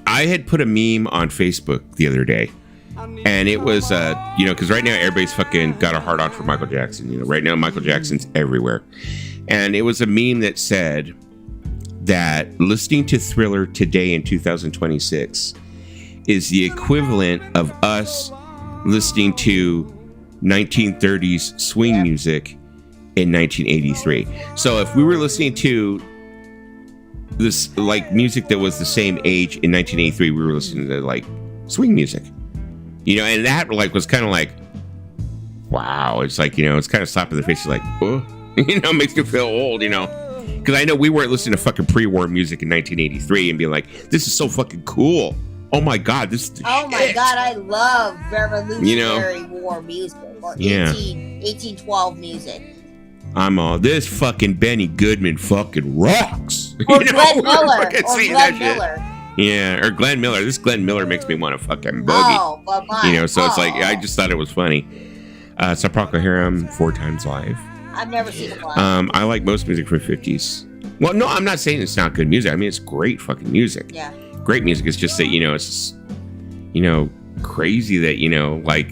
I had put a meme on Facebook the other day, and it was, because right now everybody's fucking got a hard on for Michael Jackson. Right now Michael Jackson's everywhere, and it was a meme that said that listening to Thriller today in 2026 is the equivalent of us listening to 1930s swing music in 1983. So if we were listening to this like music that was the same age in 1983, we were listening to like swing music, and that like was kind of like, wow. It's like, it's kind of slap in the face. It's like, oh, makes you feel old, because I know we weren't listening to fucking pre-war music in 1983 and being like, this is so fucking cool. Oh my god, this is the shit. My god, I love Revolutionary War music or 1812 music. I'm all, this fucking Benny Goodman fucking rocks. Or Glenn Miller. Yeah, or Glenn Miller. This Glenn Miller makes me want to fucking boogie. Oh, but mine. So it's like, I just thought it was funny. So Procol Harum 4 times live. I've never seen it live. I like most music from the 50s. Well, no, I'm not saying it's not good music. I mean, it's great fucking music. Yeah. Great music. It's just that, it's, crazy that, like,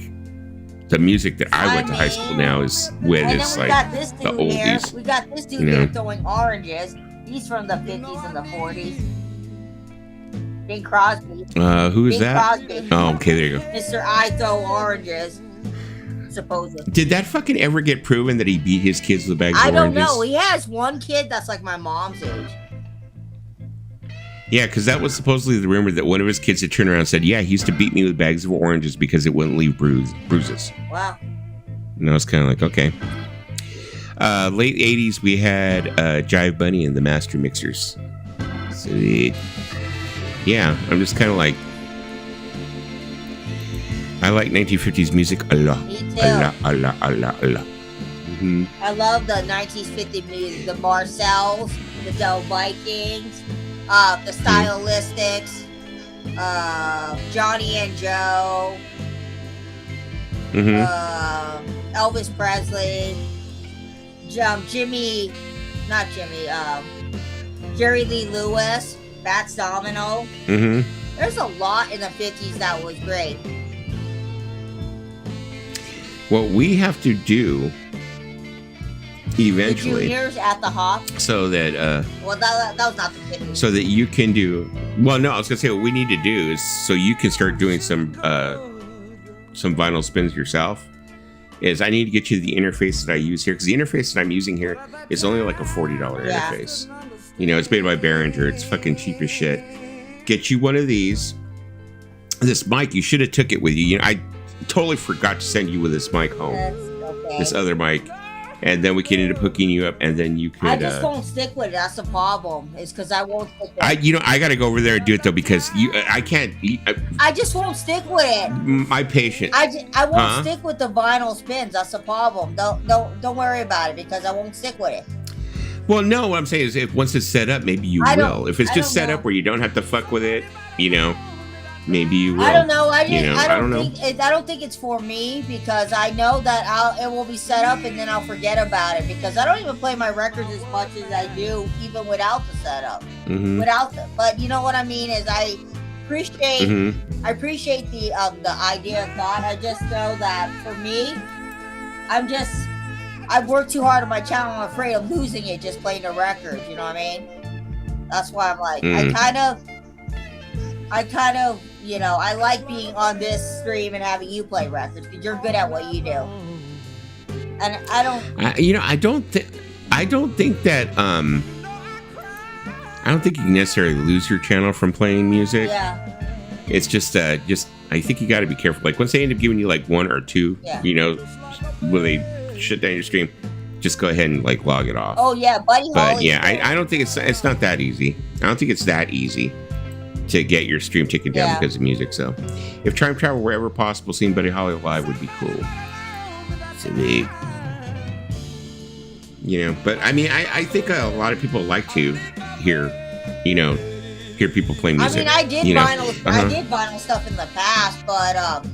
the music that I went to high school now is with is like the oldies. We got this dude here throwing oranges. He's from the 50s and the 40s. Bing Crosby. Who is Bing that? Crosby. Oh, okay, there you go. Mr. I Throw Oranges, supposedly. Did that fucking ever get proven that he beat his kids with bags of oranges? I don't know. He has one kid that's like my mom's age. Yeah, because that was supposedly the rumor that one of his kids had turned around and said, yeah, he used to beat me with bags of oranges because it wouldn't leave bruises. Wow. And I was kind of like, okay. Late 80s, we had Jive Bunny and the Master Mixers. Sweet. Yeah, I'm just kind of like, I like 1950s music a lot. Me too. A lot. Mm-hmm. I love the 1950 music, the Marcells, the Del Vikings, the Stylistics, Johnny and Joe, Elvis Presley, Jerry Lee Lewis, Bats Domino. Mm-hmm. There's a lot in the 50s that was great. What we have to do eventually, The juniors at the Hop. so that Well, that was not the 50s. so that you can do. Well, no, I was gonna say what we need to do is so you can start doing some vinyl spins yourself. Is I need to get you the interface that I use here because the interface that I'm using here is only like a $40 interface. You know, it's made by Behringer. It's fucking cheap as shit. Get you one of these. This mic, you should have took it with you. You know, I totally forgot to send you with this mic home. That's okay. This other mic. And then we can end up hooking you up, and then you could. I just won't stick with it. That's the problem. It's because I won't stick with it. I gotta go over there and do it though because I can't. I just won't stick with it. My patience. I won't stick with the vinyl spins. That's the problem. Don't worry about it because I won't stick with it. Well, no. What I'm saying is, if once it's set up, maybe you will. If it's just set up where you don't have to fuck with it, you know, maybe you will. I don't know. I don't think it's for me because I know that it will be set up and then I'll forget about it because I don't even play my records as much as I do even without the setup. Mm-hmm. But you know what I mean is I appreciate the idea of thought. I just know that for me, I've worked too hard on my channel. I'm afraid of losing it just playing the records. You know what I mean? That's why I'm like, I kind of, you know, I like being on this stream and having you play records because you're good at what you do. And I don't think that I don't think you can necessarily lose your channel from playing music. Yeah. It's just I think you got to be careful. Like once they end up giving you like one or two, you know, when they shut down your stream, just go ahead and like log it off. Oh yeah, Buddy Holly. But yeah, I don't think it's not that easy. I don't think it's that easy to get your stream taken down because of music. So if time travel were ever possible, seeing Buddy Holly live would be cool. To me. You know, but I mean, I think a lot of people like to hear people play music. I mean, I did vinyl stuff in the past, but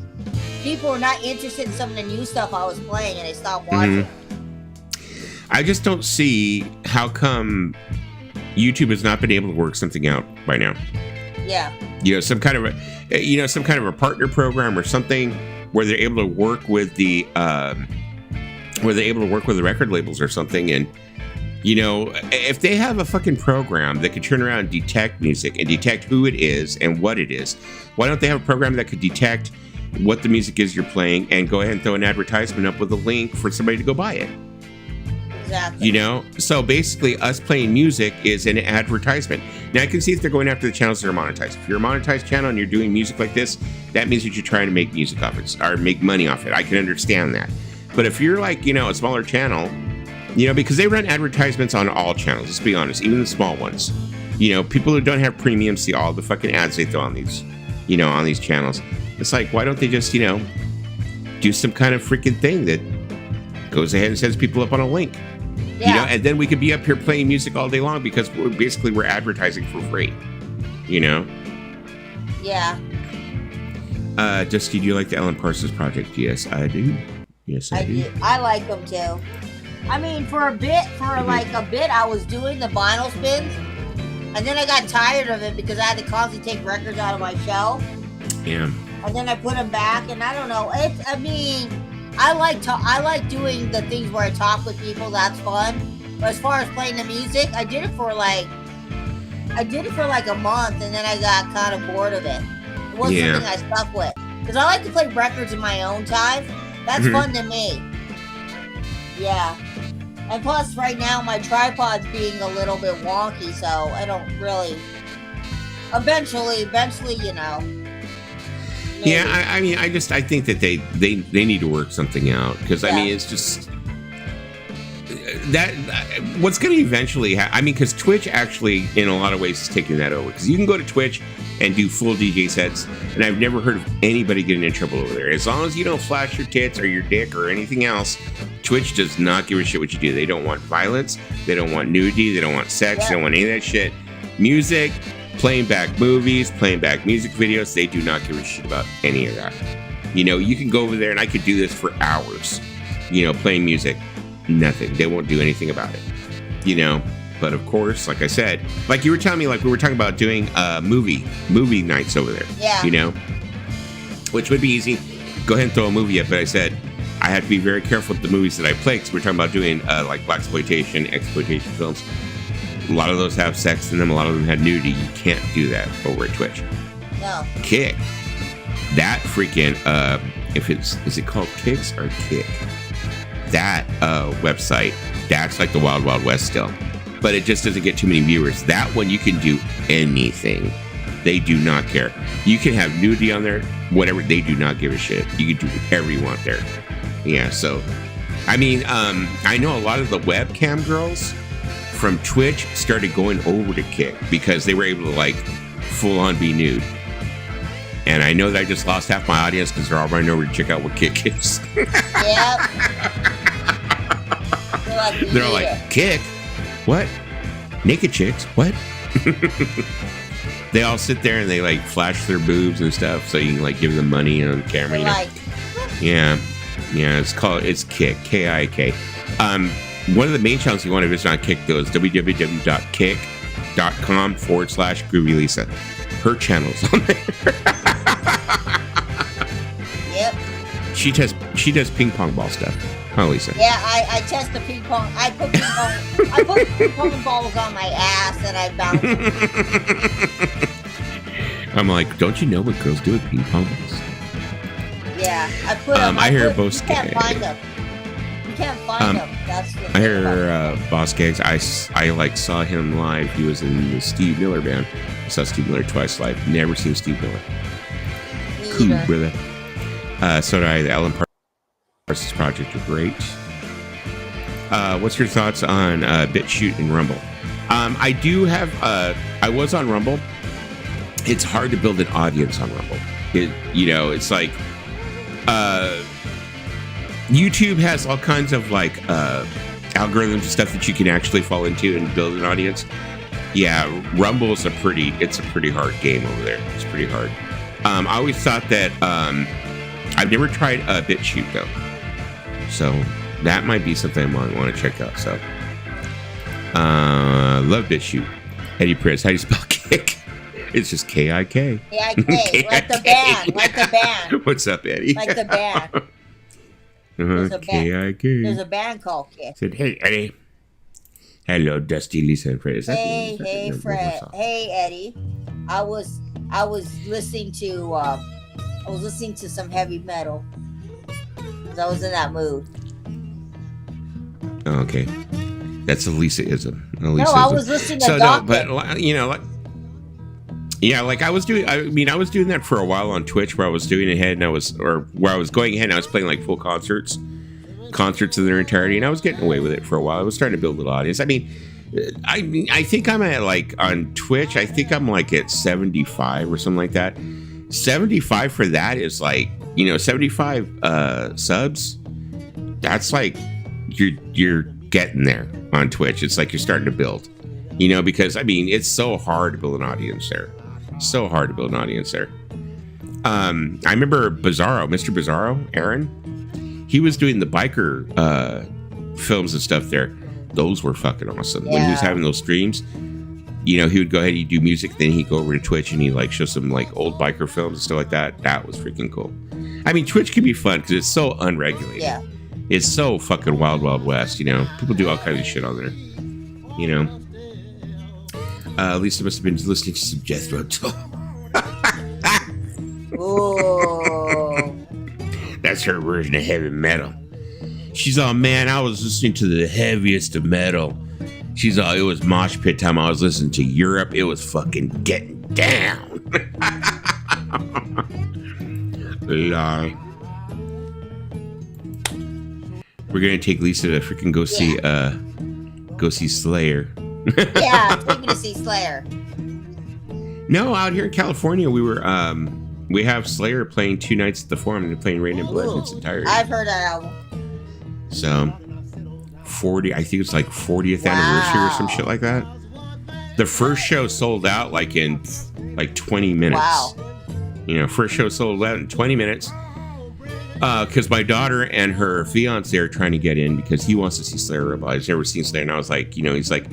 people were not interested in some of the new stuff I was playing, and they stopped watching. I just don't see how come YouTube has not been able to work something out by now. Yeah. You know, some kind of a partner program or something where they're able to work with the record labels or something. And, you know, if they have a fucking program that could turn around and detect music and detect who it is and what it is, why don't they have a program that could detect what the music is you're playing and go ahead and throw an advertisement up with a link for somebody to go buy it? Exactly. You know, so basically us playing music is an advertisement. Now I can see if they're going after the channels that are monetized. If you're a monetized channel and you're doing music like this, that means that you're trying to make music off it or make money off it. I can understand that. But if you're like, you know, a smaller channel, you know, because they run advertisements on all channels, let's be honest, even the small ones. You know, people who don't have premium see all the fucking ads they throw on these, you know, on these channels. It's like, why don't they just, you know, do some kind of freaking thing that goes ahead and sends people up on a link? Yeah. You know, and then we could be up here playing music all day long because we're advertising for free. You know? Yeah. Just did you like the Alan Parsons Project? Yes, I do. Yes, I do. I like them too. I mean, for a bit, I was doing the vinyl spins, and then I got tired of it because I had to constantly take records out of my shelf. Yeah. And then I put them back, and I don't know. I like doing the things where I talk with people. That's fun. But as far as playing the music, I did it for like I did it for like a month, and then I got kind of bored of it. It wasn't something I stuck with because I like to play records in my own time. That's fun to me. Yeah. And plus, right now, my tripod's being a little bit wonky, so I don't really... Eventually, you know. Maybe. Yeah, I mean, I think that they need to work something out. Because, I mean, it's just... What's going to eventually happen... I mean, because Twitch actually, in a lot of ways, is taking that over. Because you can go to Twitch and do full DJ sets, and I've never heard of anybody getting in trouble over there. As long as you don't flash your tits or your dick or anything else, Twitch does not give a shit what you do. They don't want violence. They don't want nudity. They don't want sex. They don't want any of that shit. Music, playing back movies, playing back music videos. They do not give a shit about any of that. You know, you can go over there and I could do this for hours, you know, playing music. Nothing. They won't do anything about it, you know. But of course, like I said, like you were telling me, like we were talking about doing movie nights over there. Yeah. You know, which would be easy. Go ahead and throw a movie up. But I said I have to be very careful with the movies that I play because we're talking about doing like exploitation films. A lot of those have sex in them. A lot of them have nudity. You can't do that over at Twitch. No. Kick. That freaking is it called Kicks or Kick? That website, that's like the Wild Wild West still. But it just doesn't get too many viewers. That one, you can do anything. They do not care. You can have nudity on there, whatever. They do not give a shit. You can do whatever you want there. Yeah, so, I mean, I know a lot of the webcam girls from Twitch started going over to Kick because they were able to, like, full on be nude. And I know that I just lost half my audience because they're all running over to check out what Kick is. Yep. They're all like, Kick? What? Naked chicks? What? They all sit there and they like flash their boobs and stuff so you can like give them money on camera. You know? Yeah. It's Kick, K-I-K. One of the main channels you want to visit on Kick though is www.kick.com/Groovy Lisa. Her channel's on there. Yep. She does ping pong ball stuff. Huh, Lisa? Yeah, I test the ping pong. I put ping pong balls on my ass and I bounce them. I'm like, don't you know what girls do with ping pong balls? Yeah, I put them. I hear Boss You can't find them. You can't find them. That's the I hear Boss Gags. I like saw him live. He was in the Steve Miller band. I saw Steve Miller twice live. Never seen Steve Miller. Cool, brother. So did I. The Alan Parsons Project are great. What's your thoughts on BitChute and Rumble? I do have. I was on Rumble. It's hard to build an audience on Rumble. It's like YouTube has all kinds of like algorithms and stuff that you can actually fall into and build an audience. Yeah, Rumble is a pretty hard game over there. It's pretty hard. I always thought that I've never tried BitChute though. So that might be something I might want to check out. So, love BitChute. Eddie Prince, how do you spell kick? It's just K-I-K. K-I-K, like the band, like the band. What's up, Eddie? Like the band. K-I-K. There's a band called Kick. Said, hey, Eddie. Hello, Dusty, Lisa, and Fred. Hey, Fred. Hey, Eddie. I was listening to some heavy metal. I was in that mood. Oh, okay. That's a Lisa-ism. No, I was listening to no, but like I was doing that for a while on Twitch where I was doing ahead and I was going ahead and I was playing like full concerts in their entirety and I was getting away with it for a while. I was starting to build a little audience. I think I'm at like on Twitch, I think I'm like at 75 or something like that. 75 for that is like, 75 subs. That's like you're getting there on Twitch. It's like you're starting to build, because it's so hard to build an audience there. I remember Mr. Bizarro, Aaron. He was doing the biker films and stuff there. Those were fucking awesome. Yeah. When he was having those streams, he would go ahead, he'd do music, then he'd go over to Twitch and he'd like show some like old biker films and stuff like that. That was freaking cool. Twitch can be fun because it's so unregulated. Yeah. It's so fucking wild, wild west, People do all kinds of shit on there, Lisa must have been listening to some Jethro Tull. Ooh. That's her version of heavy metal. She's all, man, I was listening to the heaviest of metal. She's all, it was mosh pit time. I was listening to Europe. It was fucking getting down. Lie. We're gonna take Lisa to freaking go see Slayer. Yeah, take me to see Slayer. No, out here in California, we have Slayer playing 2 nights at the Forum, and they're playing Rain and Blood in its entirety. I've heard that album. So, 40, I think it's like 40th anniversary or some shit like that. The first show sold out like in like 20 minutes. Wow. You know, first show sold out in 20 minutes. Because my daughter and her fiance are trying to get in because he wants to see Slayer. I've never seen Slayer, and I was like, you know, he's like,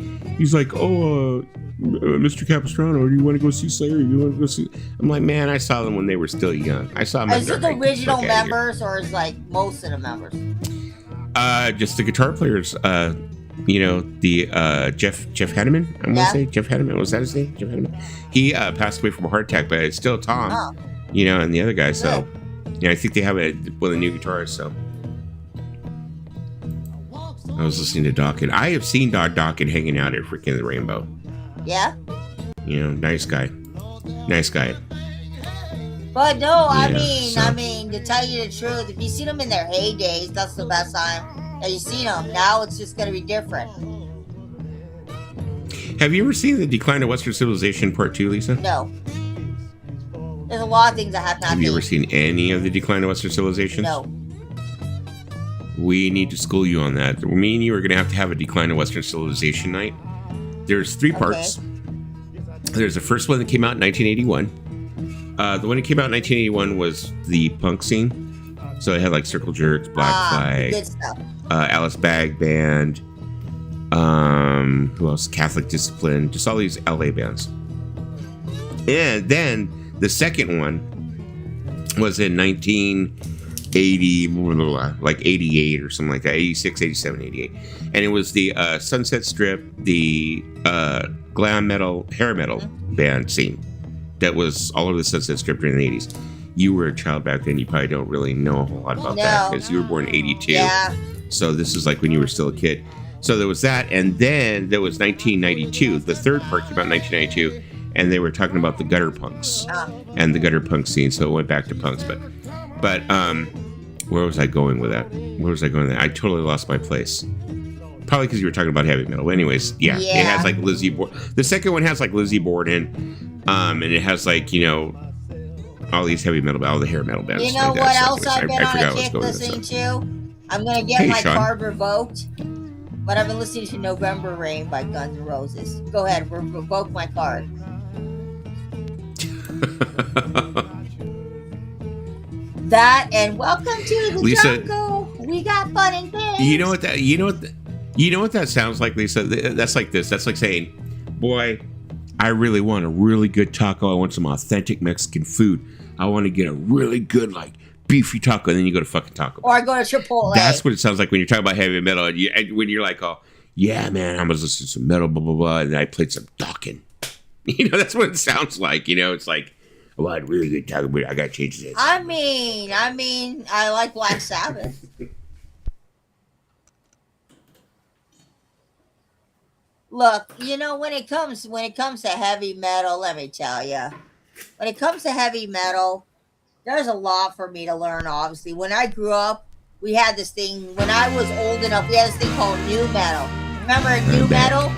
oh, Mr. Capistrano, do you want to go see Slayer? You want to go see? I'm like, man, I saw them when they were still young. I saw them. Is it the original members, or is like most of the members? Just the guitar players. You know, the Jeff Hanneman. I'm gonna say Jeff Hanneman. Was that his name? Jeff Hanneman. He passed away from a heart attack, but it's still Tom. Oh. You know, and the other guy. So. Yeah, I think they have one of the new guitarists, so. I was listening to Dawkins. I have seen Dawkins hanging out at freaking the Rainbow. Yeah? You know, nice guy. Nice guy. But no, yeah, I mean, to tell you the truth, if you see them in their heydays, that's the best time that you see them. Now it's just going to be different. Have you ever seen The Decline of Western Civilization Part 2, Lisa? No. There's a lot of things I have not seen. Have you ever seen any of The Decline of Western Civilization? No. We need to school you on that. Me and you are going to have a Decline of Western Civilization night. There's 3 parts. There's the first one that came out in 1981. The one that came out in 1981 was the punk scene. So it had like Circle Jerks, Black Flag, good stuff. Alice Bag Band, who else? Catholic Discipline, just all these LA bands. And then the second one was in 1980, like 88 or something like that, 86, 87, 88. And it was the Sunset Strip, the glam metal, hair metal band scene that was all over the Sunset Strip during the 80s. You were a child back then. You probably don't really know a whole lot about that because you were born in 82. Yeah. So this is like when you were still a kid. So there was that. And then there was 1992. The third part came out in 1992. And they were talking about the gutter punks and the gutter punk scene. So it went back to punks. But where was I going with that? I totally lost my place. Probably because you were talking about heavy metal. Anyways, yeah. It has like Lizzie Borden. The second one has like Lizzie Borden. And it has like, you know, all these heavy metal, all the hair metal bands. You know what else I've been on a kick listening to? I'm going to get my card revoked. But I've been listening to November Rain by Guns N' Roses. Go ahead, revoke my card. That and welcome to the Lisa, jungle. We got fun and things. You know what that sounds like, Lisa? That's like this. That's like saying, boy, I really want a really good taco. I want some authentic Mexican food. I want to get a really good, like, beefy taco. And then you go to fucking Taco Bell. Or I go to Chipotle. That's what it sounds like when you're talking about heavy metal. And when you're like, oh, yeah, man, I was listening to some metal, blah, blah, blah. And then I played some Dawkins. You know, that's what it sounds like. You know, it's like, oh, I had really good taco, but I got to change this. I mean, I like Black Sabbath. Look, you know, when it comes to heavy metal, let me tell you, when it comes to heavy metal, there's a lot for me to learn. Obviously, when I grew up, we had this thing. When I was old enough, we had this thing called new metal. Remember new metal?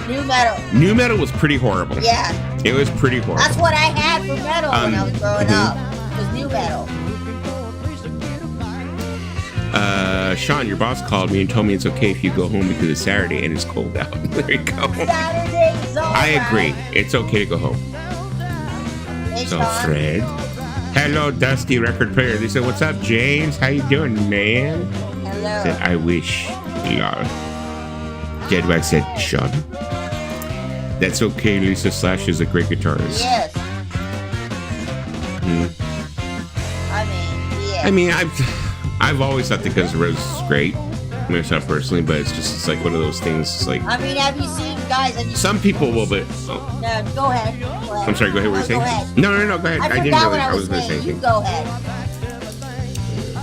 New metal. New metal was pretty horrible. Yeah, it was pretty horrible. That's what I had for metal when I was growing up. It was new metal. Sean, your boss called me and told me it's okay if you go home because it's Saturday and it's cold out. There you go. Saturday's all I agree. Right. It's okay to go home. Hey, so, Sean. Fred. Hello, Dusty Record Player. They said, what's up, James? How you doing, man? Hello. I said, I wish. Lol. Jedwag said, Sean. That's okay. Lisa Slash is a great guitarist. Yes. I mean, I've always thought that Guns N' Roses is great, myself personally, but it's like one of those things. It's like, I mean, have you seen guys, I just... Some people will, but... No, go ahead. I'm sorry, go ahead. What were you saying? Go ahead. No, go ahead. I didn't forgot really... what I was wasn't going to say saying. You anything. go ahead.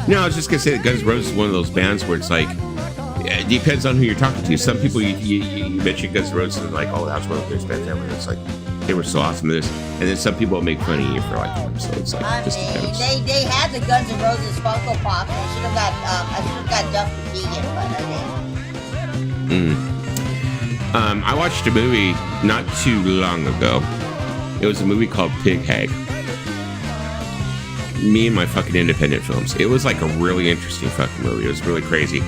No, I was just going to say that Guns N' Roses is one of those bands where it's like... It depends on who you're talking to. Some people, you mention Guns N' Roses and like, oh, that's one of the best bands ever. It's like, they were so awesome at this. And then some people will make fun of you for liking them. So it's like, I just mean, depends. they had the Guns N' Roses Funko Pop. I should have got Duff the Vegan, but I didn't. I watched a movie not too long ago. It was a movie called Pig Hag. Me and my fucking independent films. It was like a really interesting fucking movie. It was really crazy.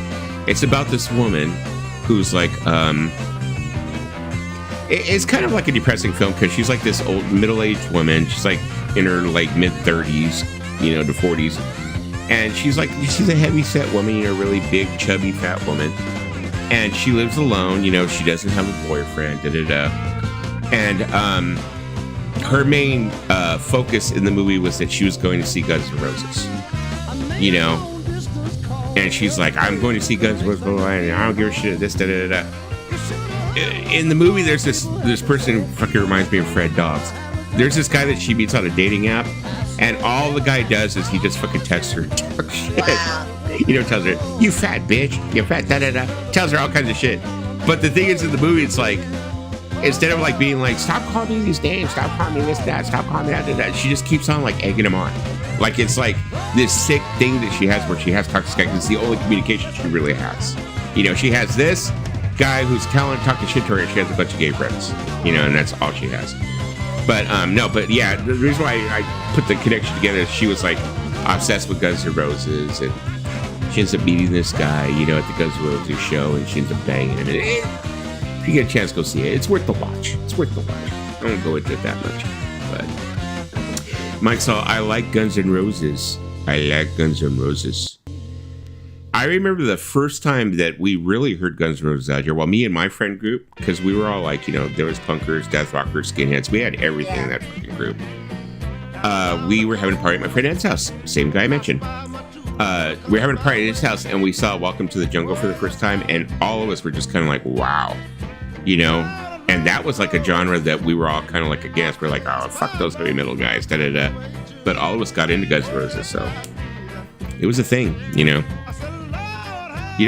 It's about this woman who's like, it's kind of like a depressing film because she's like this old middle-aged woman. She's like in her like mid-30s, to 40s. And she's a heavy-set woman, really big, chubby, fat woman. And she lives alone, she doesn't have a boyfriend, And her main focus in the movie was that she was going to see Guns N' Roses, And she's like, I'm going to see Guns N' Roses, and I don't give a shit, this, da-da-da-da. In the movie, there's this person who fucking reminds me of Fred Dobbs. There's this guy that she meets on a dating app, and all the guy does is he just fucking texts her, talks shit. Wow. Tells her, you fat bitch, you fat da-da-da. Tells her all kinds of shit. But the thing is, in the movie, it's like, instead of like being like, stop calling me these names, stop calling me this, that, stop calling me that, she just keeps on like egging him on. Like it's like this sick thing that she has where she has toxic guy. It's the only communication she really has. She has this guy who's talking shit to her, and she has a bunch of gay friends. And that's all she has. But yeah, the reason why I put the connection together is she was like obsessed with Guns N' Roses, and she ends up meeting this guy, at the Guns N' Roses show, and she ends up banging him. If you get a chance, go see it. It's worth the watch. I won't go into it that much. But Mike saw, I like Guns N' Roses. I remember the first time that we really heard Guns N' Roses out here. Well, me and my friend group, because we were all like, there was punkers, death rockers, skinheads. We had everything in that fucking group. We were having a party at my friend Ed's house. Same guy I mentioned. We were having a party at his house, and we saw Welcome to the Jungle for the first time, and all of us were just kind of like, wow. And that was like a genre that we were all kind of like against. We're like, oh, fuck those heavy metal guys, da-da-da. But all of us got into Guns N' Roses, so it was a thing,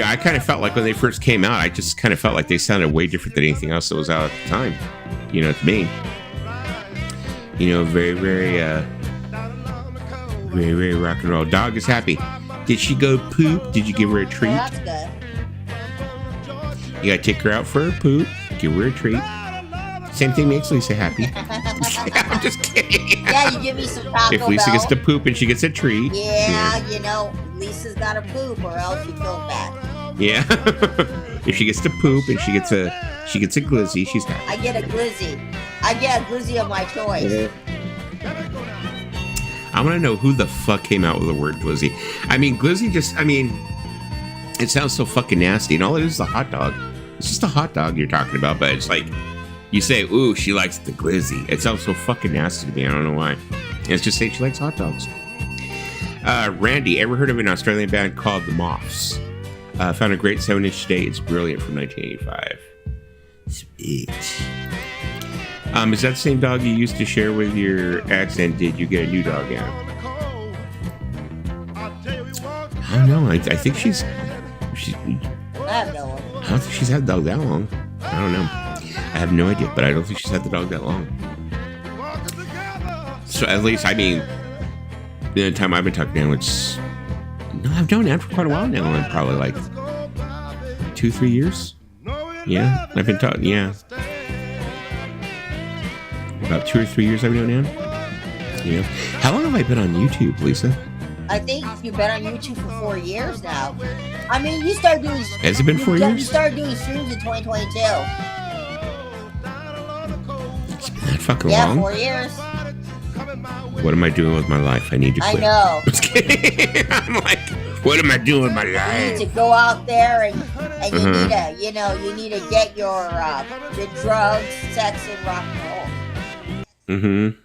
I kind of felt like when they first came out, I just kind of felt like they sounded way different than anything else that was out at the time, to me. Very, very, very, very rock and roll. Dog is happy. Did she go poop? Did you give her a treat? Oh, that's good. You gotta take her out for her poop. Give her a treat. Same thing makes Lisa happy. I'm just kidding. Yeah, you give me some Taco If Lisa Bell. gets to poop and she gets a treat. Yeah, Lisa's got to poop or else you feel bad. Yeah. If she gets to poop and she gets a glizzy, she's happy. I get a glizzy. Of my choice. I want to know who the fuck came out with the word glizzy. I mean, glizzy it sounds so fucking nasty, and all it is a hot dog. It's just a hot dog you're talking about, but it's like, you say, ooh, she likes the glizzy. It sounds so fucking nasty to me. I don't know why. And it's just saying she likes hot dogs. Randy, ever heard of an Australian band called The Moths? Found a great 7-inch today. It's brilliant from 1985. Sweet. Is that the same dog you used to share with your ex, and did you get a new dog out? I don't know. I think she's I have no one. I don't think she's had the dog that long. I don't know. I have no idea, but I don't think she's had the dog that long. So at least, the time I've been talking to him, I've known him for quite a while now. I'm probably like 2-3 years. Yeah, I've been talking. Yeah, about 2 or 3 years I've known him. Yeah. How long have I been on YouTube, Lisa? I think you've been on YouTube for 4 years now. You started doing... Has it been 4 years? You started doing streams in 2022. It's been that fucking Yeah, long? 4 years. What am I doing with my life? I need to quit. I know. Just kidding. I'm like, what am I doing with my You life? need to go out there and you need to get your drugs, sex, and rock and roll. Mm-hmm.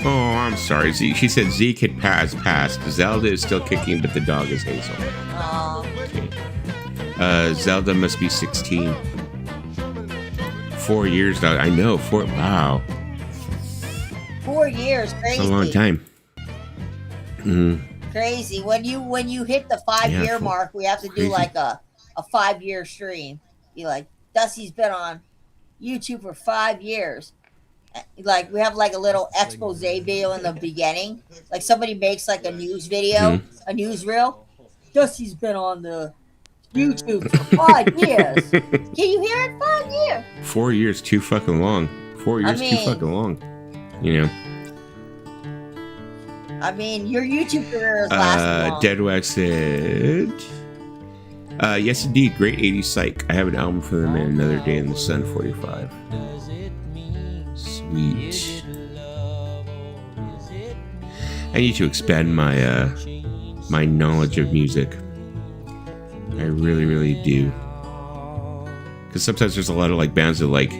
Oh, I'm sorry. She said Zeke had passed. Zelda is still kicking, but the dog is Hazel. Aw. Okay. Zelda must be 16. 4 years now. I know. Wow. 4 years, crazy. That's a long time. Crazy. When you hit the 5-year mark, we have to do like a 5-year stream. Be like, Dusty's been on YouTube for 5 years. Like we have like a little expose video in the beginning. Like somebody makes like a news video, a newsreel. Dusty's been on the YouTube for 5 years. Can you hear it? 5 years. 4 years too fucking long. 4 years too fucking long. You know. I mean, your YouTube career is lasting long. Deadwax said, yes, indeed. Great 80s psych. I have an album for them and Another Day in the Sun 45. Sweet. I need to expand my my knowledge of music. I really, really do. Because sometimes there's a lot of like bands that like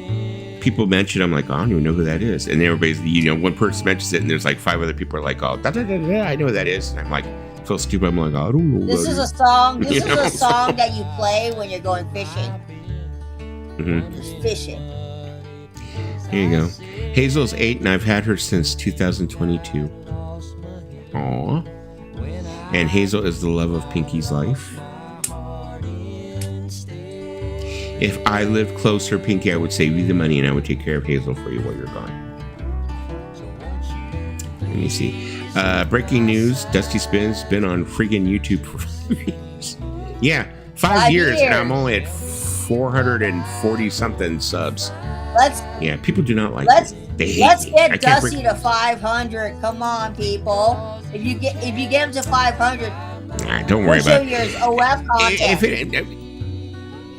people mention. I'm like, oh, I don't even know who that is. And then everybody's, one person mentions it, and there's like 5 other people are like, oh, da, da, da, da, I know who that is. And I'm like, feel stupid. I'm like, I don't know. This is a song. This is a song that you play when you're going fishing. Just fishing. Here you go. Hazel's 8, and I've had her since 2022. Aww. And Hazel is the love of Pinky's life. If I lived closer, Pinky, I would save you the money and I would take care of Hazel for you while you're gone. Let me see. Breaking news. Dusty Spin's been on freaking YouTube for 5 years. Yeah, 5 years, and I'm only at 440 something subs. People do not like it. Let's get Dusty to 500. Come on, people. If you get him to 500, don't worry about it. OF content.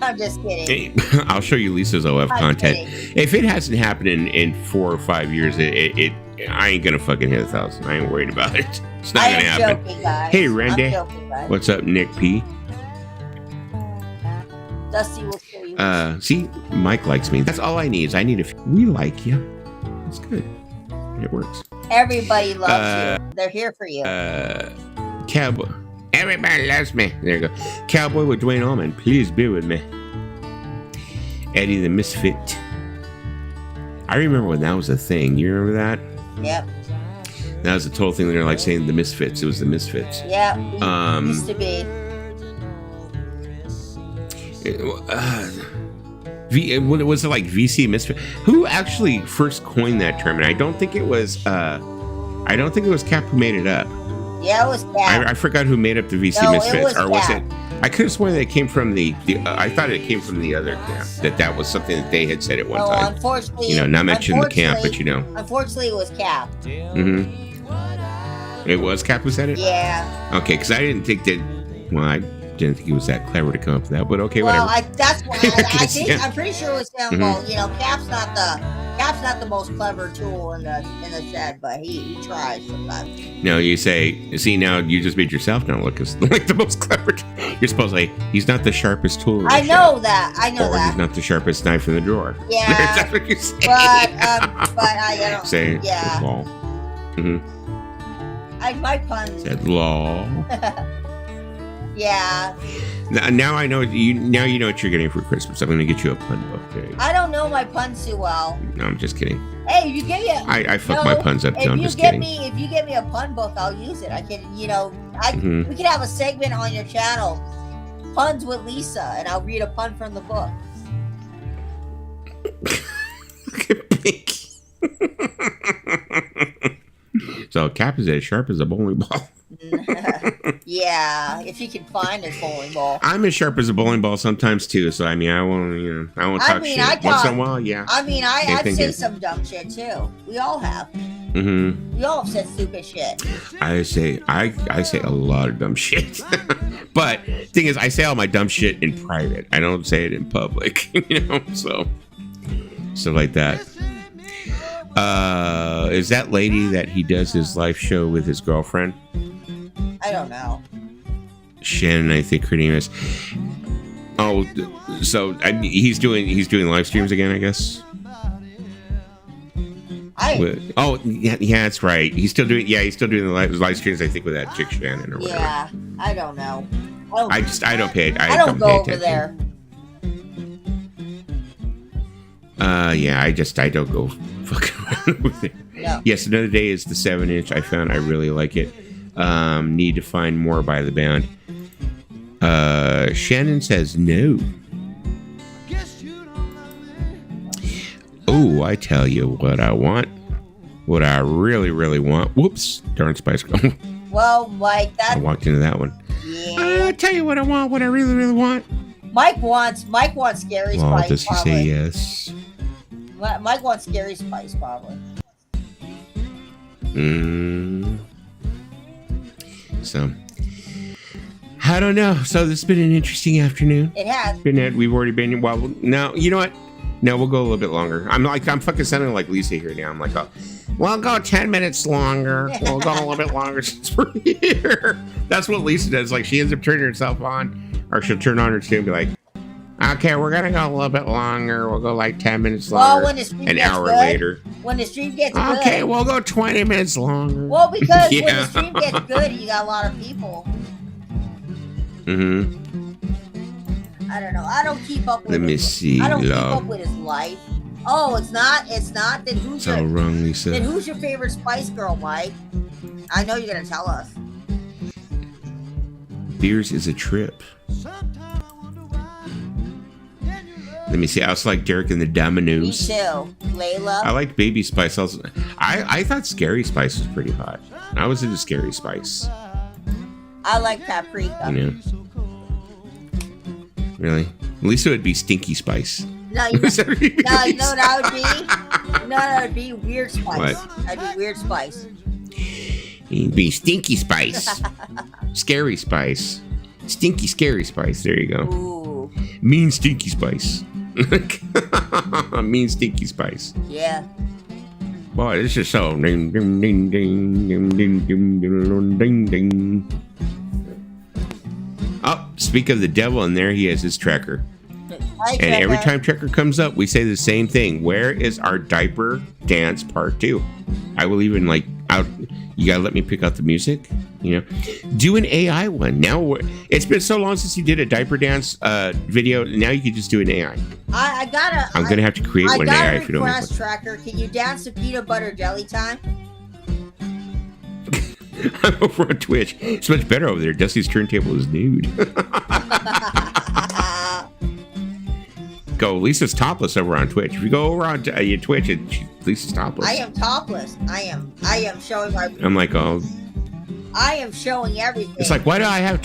I'm just kidding. I'll show you Lisa's OF content. Kidding. If it hasn't happened in 4 or 5 years, I ain't gonna fucking hit 1,000. I ain't worried about it. It's not gonna happen. Joking, guys. Hey, Randy. What's up, Nick P? Dusty will show you. See, Mike likes me. That's all I need. We like you. It's good. It works. Everybody loves you. They're here for you. Cowboy. Everybody loves me. There you go. Cowboy with Dwayne Allman. Please be with me. Eddie the Misfit. I remember when that was a thing. You remember that? Yep. That was a total thing. They're like saying the Misfits. It was the Misfits. Yeah. Used to be. Was it like VC Misfit? Who actually first coined that term? And I don't think it was Cap who made it up. Yeah, it was Cap. I forgot who made up the VC Misfits, or was it? I could have sworn that it came from the I thought it came from the other camp. That was something that they had said at one time. Unfortunately, not mentioning the camp, but Unfortunately, it was Cap. It was Cap who said it. Yeah. Okay, because I didn't think that. Well, I didn't think he was that clever to come up with that, but okay, whatever. Well, that's why I think I'm pretty sure it was him. Well, Cap's not the most clever tool in the shed, but he tries sometimes. No, you see now you just made yourself not look like the most clever. You're supposed to say he's not the sharpest tool in the shed. I know that. Or he's not the sharpest knife in the drawer. Yeah. That's what you say. But I don't say. Yeah. Law. My puns. Said law. Yeah. Now I know you know what you're getting for Christmas. I'm going to get you a pun book. I don't know my puns too well. No, I'm just kidding. Hey, you give me I fuck my puns up too. I'm just kidding. If you give me a pun book, I'll use it. I can, we could have a segment on your channel, Puns with Lisa, and I'll read a pun from the book. Look at Pinky. So Cap is as sharp as a bowling ball. Yeah, if you can find his bowling ball. I'm as sharp as a bowling ball sometimes too. So I won't talk shit. Once in a while, yeah. I say some dumb shit too. We all have. We all have said stupid shit. I say a lot of dumb shit. But thing is, I say all my dumb shit in private. I don't say it in public. So like that. Is that lady that he does his live show with his girlfriend? I don't know. Shannon, I think her name is. Oh, so he's doing live streams again, I guess. Yeah, that's right. He's still doing the live streams, I think, with that chick Shannon or whatever. Yeah, I don't know. I don't pay it. I don't go pay over attention. there. Yeah, I don't go fucking around with it. No. Yes, Another Day is the 7-inch. I found I really like it. Need to find more by the band. Shannon says no. Oh, I tell you what I want. What I really, really want. Whoops. Darn Spice Girl. Well, Mike, I walked into that one. Yeah. I tell you what I want. What I really, really want. Mike wants Scary Oh, Spice. does he probably. say yes? Mike wants Scary Spice, probably. So, I don't know. So this has been an interesting afternoon. It has. We've already been. Well, no, you know what? No, we'll go a little bit longer. I'm fucking sounding like Lisa here now. I'm like, oh, we'll go 10 minutes longer. We'll go a little bit longer since we're here. That's what Lisa does. Like, she ends up turning herself on, or she'll turn on her tune and be like, okay, we're going to go a little bit longer. We'll go like 10 minutes longer. Well, when the stream an gets hour good, later. When the stream gets good. Okay, we'll go 20 minutes longer. Well, because when Yeah. the stream gets good, you got a lot of people. Mm-hmm. I don't know. I don't keep up with Let me his, see, I don't keep love. up with his life. Oh, it's not? Then who's It's all wrong, then Lisa. who's your favorite Spice Girl, Mike? I know you're gonna tell us. Beers is a trip. Let me see. I also like Derek and the Me Dominoes. too. Layla. I liked Baby Spice. Also, I thought Scary Spice was pretty hot. I was into Scary Spice. I like Paprika. You know? Really? Lisa would be Stinky Spice. No, you know what that would be? No, that would be Weird Spice. What? I'd be Weird Spice. It'd be Stinky Spice. Scary Spice. Stinky Scary Spice. There you go. Ooh. Mean Stinky Spice. Mean Stinky Spice. Yeah. Boy, this is so ding ding ding ding ding ding ding ding ding ding. Oh, speak of the devil, and there he is, his tracker. Hi, And every Trevor. time Trekker comes up, we say the same thing. Where is our diaper dance part 2? I will even you gotta let me pick out the music. You know, do an AI one. Now it's been so long since you did a diaper dance video. Now you can just do an AI. I'm gonna have to create one AI if you don't make request, one. Tracker. Can you dance to Peanut Butter Jelly Time? I'm over on Twitch. It's much better over there. Dusty's turntable is nude. Go. Lisa's topless over on Twitch. If you go over on Twitch, Lisa's topless. I am topless. I am showing my. I'm like, oh. I am showing everything. It's like, why do I have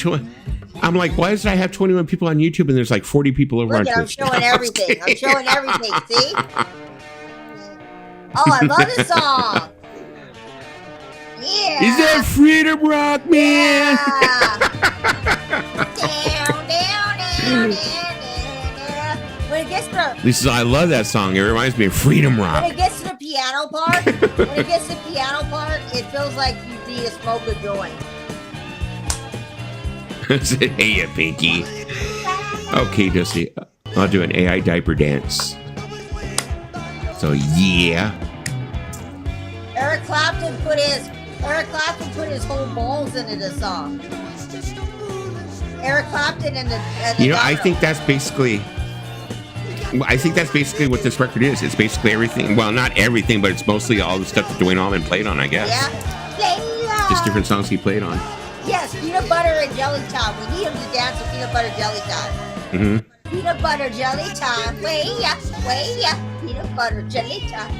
I'm like, why does I have 21 people on YouTube and there's like 40 people over Look on at, I'm Twitch? showing everything. I'm showing everything. See? Oh, I love this song. Yeah. Is that Freedom Rock, man? Down. When it gets to Lisa, I love that song. It reminds me of Freedom when Rock. it gets to the piano part, it feels like you need to smoke a joint. Hey, you Pinky. Okay, Dusty. I'll do an AI diaper dance. So, yeah. Eric Clapton put his whole balls into the song. Eric Clapton and the You know, I think that's basically what this record is. It's basically everything. Well, not everything, but it's mostly all the stuff that Dwayne Allman played on, I guess. Yeah. Just different songs he played on. Yes, Peanut Butter and Jelly Time. We need him to dance with Peanut Butter Jelly Time. Mm-hmm. Peanut Butter Jelly Time. Way ya. Peanut Butter Jelly Time.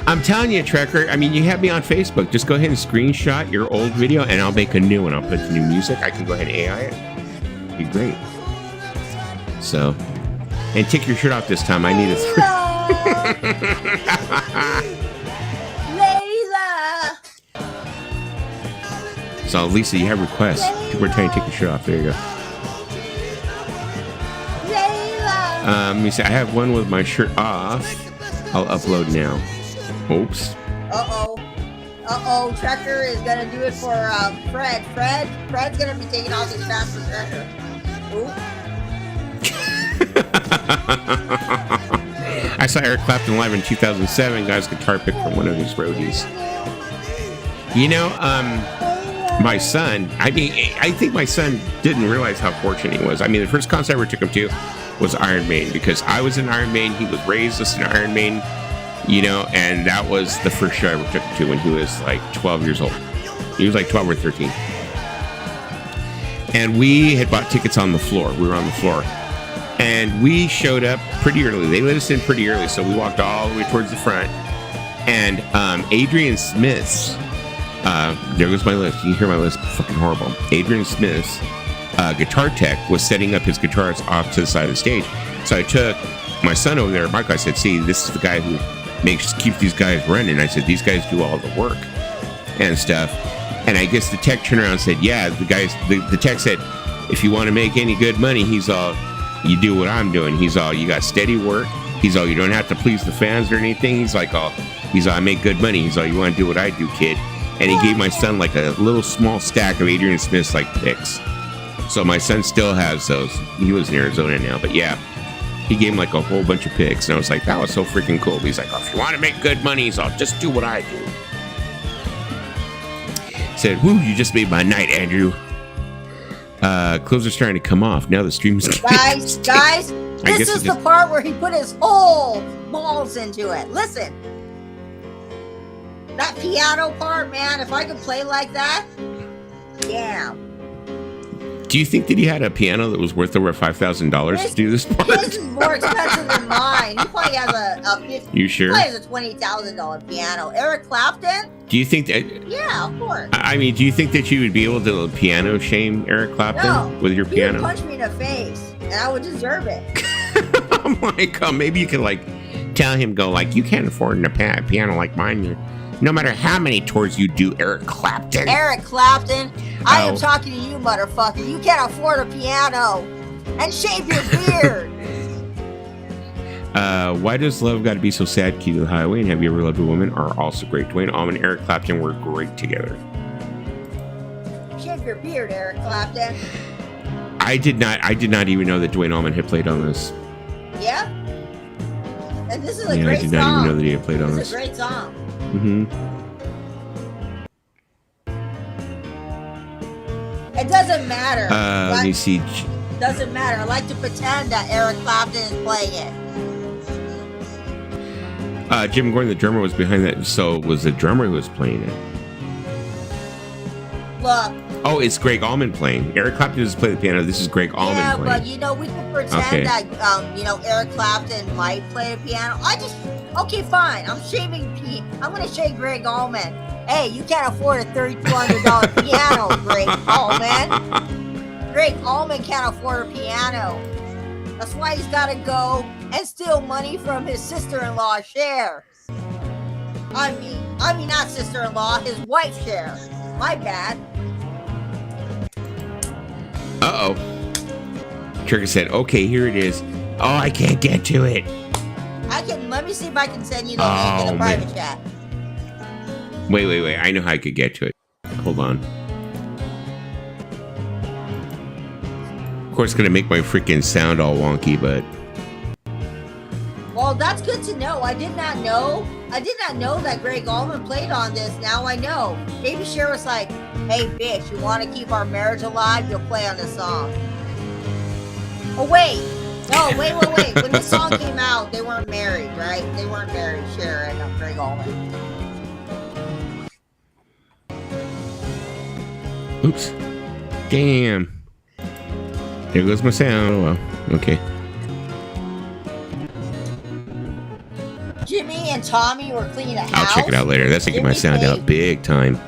I'm telling you, Trekker, I mean, you have me on Facebook. Just go ahead and screenshot your old video, and I'll make a new one. I'll put the new music. I can go ahead and AI it. It'd be great. So, and take your shirt off this time. I need a Layla. So, Lisa, you have requests. People are trying to take your shirt off. There you go. Layla. Let me see. I have one with my shirt off. I'll upload now. Oops. Uh-oh. Trekker is going to do it for Fred. Fred's going to be taking off his pants for Trekker. Ooh. I saw Eric Clapton live in 2007. Got his guitar pick from one of his roadies. You know, my son, I mean, I think my son didn't realize how fortunate he was. I mean, the first concert I ever took him to was Iron Maiden, because I was in Iron Maiden. He was raised listening to Iron Maiden, you know, and that was the first show I ever took him to when he was like 12 years old. He was like 12 or 13. And we had bought tickets on the floor. We were on the floor. And we showed up pretty early. They let us in pretty early, so we walked all the way towards the front. And Adrian Smith's, there goes my list. You can hear my list, fucking horrible. Adrian Smith's guitar tech was setting up his guitars off to the side of the stage. So I took my son over there, Michael. I said, see, this is the guy who keeps these guys running. I said, these guys do all the work and stuff. And I guess the tech turned around and said, yeah, the tech said, if you want to make any good money, he's all, you do what I'm doing. He's all, you got steady work. He's all, you don't have to please the fans or anything. He's all, I make good money. He's all, you want to do what I do, kid. And he gave my son like a little small stack of Adrian Smith's like picks. So my son still has those. He lives in Arizona now, but yeah, he gave him like a whole bunch of picks. And I was like, that was so freaking cool. But he's like, oh, if you want to make good money, he's all, just do what I do. Said, whoo, you just made my night, Andrew. Clothes are starting to come off. Now the stream's guys, this is the part where he put his whole balls into it. Listen. That piano part, man, if I could play like that, damn. Do you think that he had a piano that was worth over $5,000 to do this part? His is more expensive than mine. He probably has You sure? He probably has a $20,000 piano. Eric Clapton? Do you think that? Yeah, of course. I mean, do you think that you would be able to piano shame Eric Clapton with your piano? He would punch me in the face, and I would deserve it. I'm like, maybe you could like tell him, go like, you can't afford a piano like mine. No matter how many tours you do, Eric Clapton. Eric Clapton, I am talking to you, motherfucker. You can't afford a piano. And shave your beard. Why does love got to be so sad? Key to the Highway and Have You Ever Loved a Woman are also great. Dwayne Allman and Eric Clapton were great together. Shave your beard, Eric Clapton. I did not even know that Dwayne Allman had played on this. Yeah? And this is a great song. I did not even know that he had played on this. It's a great song. Mm-hmm. It doesn't matter. Let me see. Doesn't matter. I like to pretend that Eric Clapton is playing it. Jim Gordon, the drummer, was behind that. So it was the drummer who was playing it. Look. Oh, it's Greg Allman playing. Eric Clapton doesn't play the piano. This is Greg Allman playing. Yeah, but we can pretend that Eric Clapton might play the piano. Okay, fine. I'm gonna shave Greg Allman. Hey, you can't afford a $3,200 piano, Greg Allman. Greg Allman can't afford a piano. That's why he's gotta go and steal money from his sister-in-law Cher. I mean not sister-in-law, his wife Cher. My bad. Uh-oh. Trigger said, okay, here it is. Oh, I can't get to it. Let me see if I can send you the link in the private chat. Wait. I know how I could get to it. Hold on. Of course, it's going to make my freaking sound all wonky, but... Well, that's good to know. I did not know that Greg Allman played on this. Now I know. Maybe Cher was like, hey, bitch, you want to keep our marriage alive? You'll play on this song. Oh, wait. No, wait. When this song came out, they weren't married, right? They weren't married, Cher and Greg Allman. Oops. Damn. There goes my sound. Oh, well. Okay. Jimmy and Tommy were cleaning a house. I'll check it out later. That's taking my sound out big time.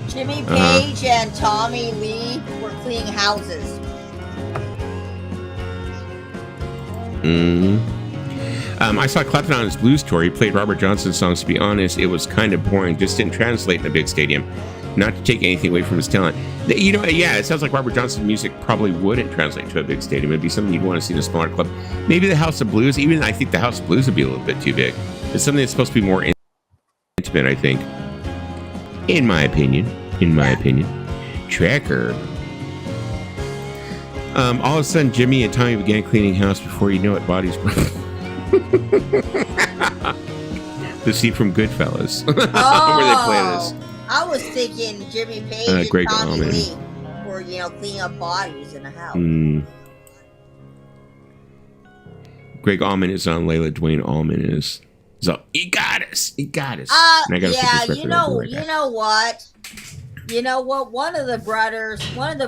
Jimmy Page and Tommy Lee were cleaning houses. I saw Clapton on his blues tour. He played Robert Johnson's songs. To be honest, it was kind of boring. Just didn't translate in a big stadium. Not to take anything away from his talent. It sounds like Robert Johnson's music probably wouldn't translate to a big stadium. It'd be something you'd want to see in a smaller club. Maybe the House of Blues. Even I think the House of Blues would be a little bit too big. It's something that's supposed to be more intimate, I think. In my opinion. Tracker. All of a sudden, Jimmy and Tommy began cleaning house. Before you know it, bodies the scene from Goodfellas. Oh, where they play this. I was thinking Jimmy Page and Greg Tommy Allman. Lee for, cleaning up bodies in the house. Greg Allman is on Layla. Dwayne Allman is. So he got us. He got us. Yeah, you know what? You know what? One of the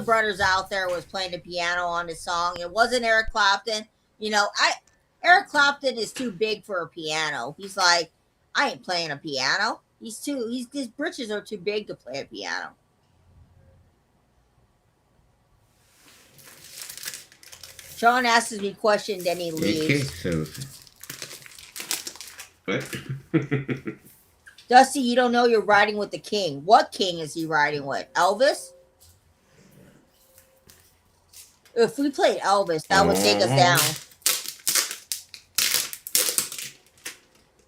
brothers out there was playing the piano on the song. It wasn't Eric Clapton. Eric Clapton is too big for a piano. He's like, I ain't playing a piano. His britches are too big to play a piano. Sean asks me a question, then he leaves. Okay, so what? Dusty, you don't know you're riding with the king. What king is he riding with? Elvis? If we played Elvis, that would take us down.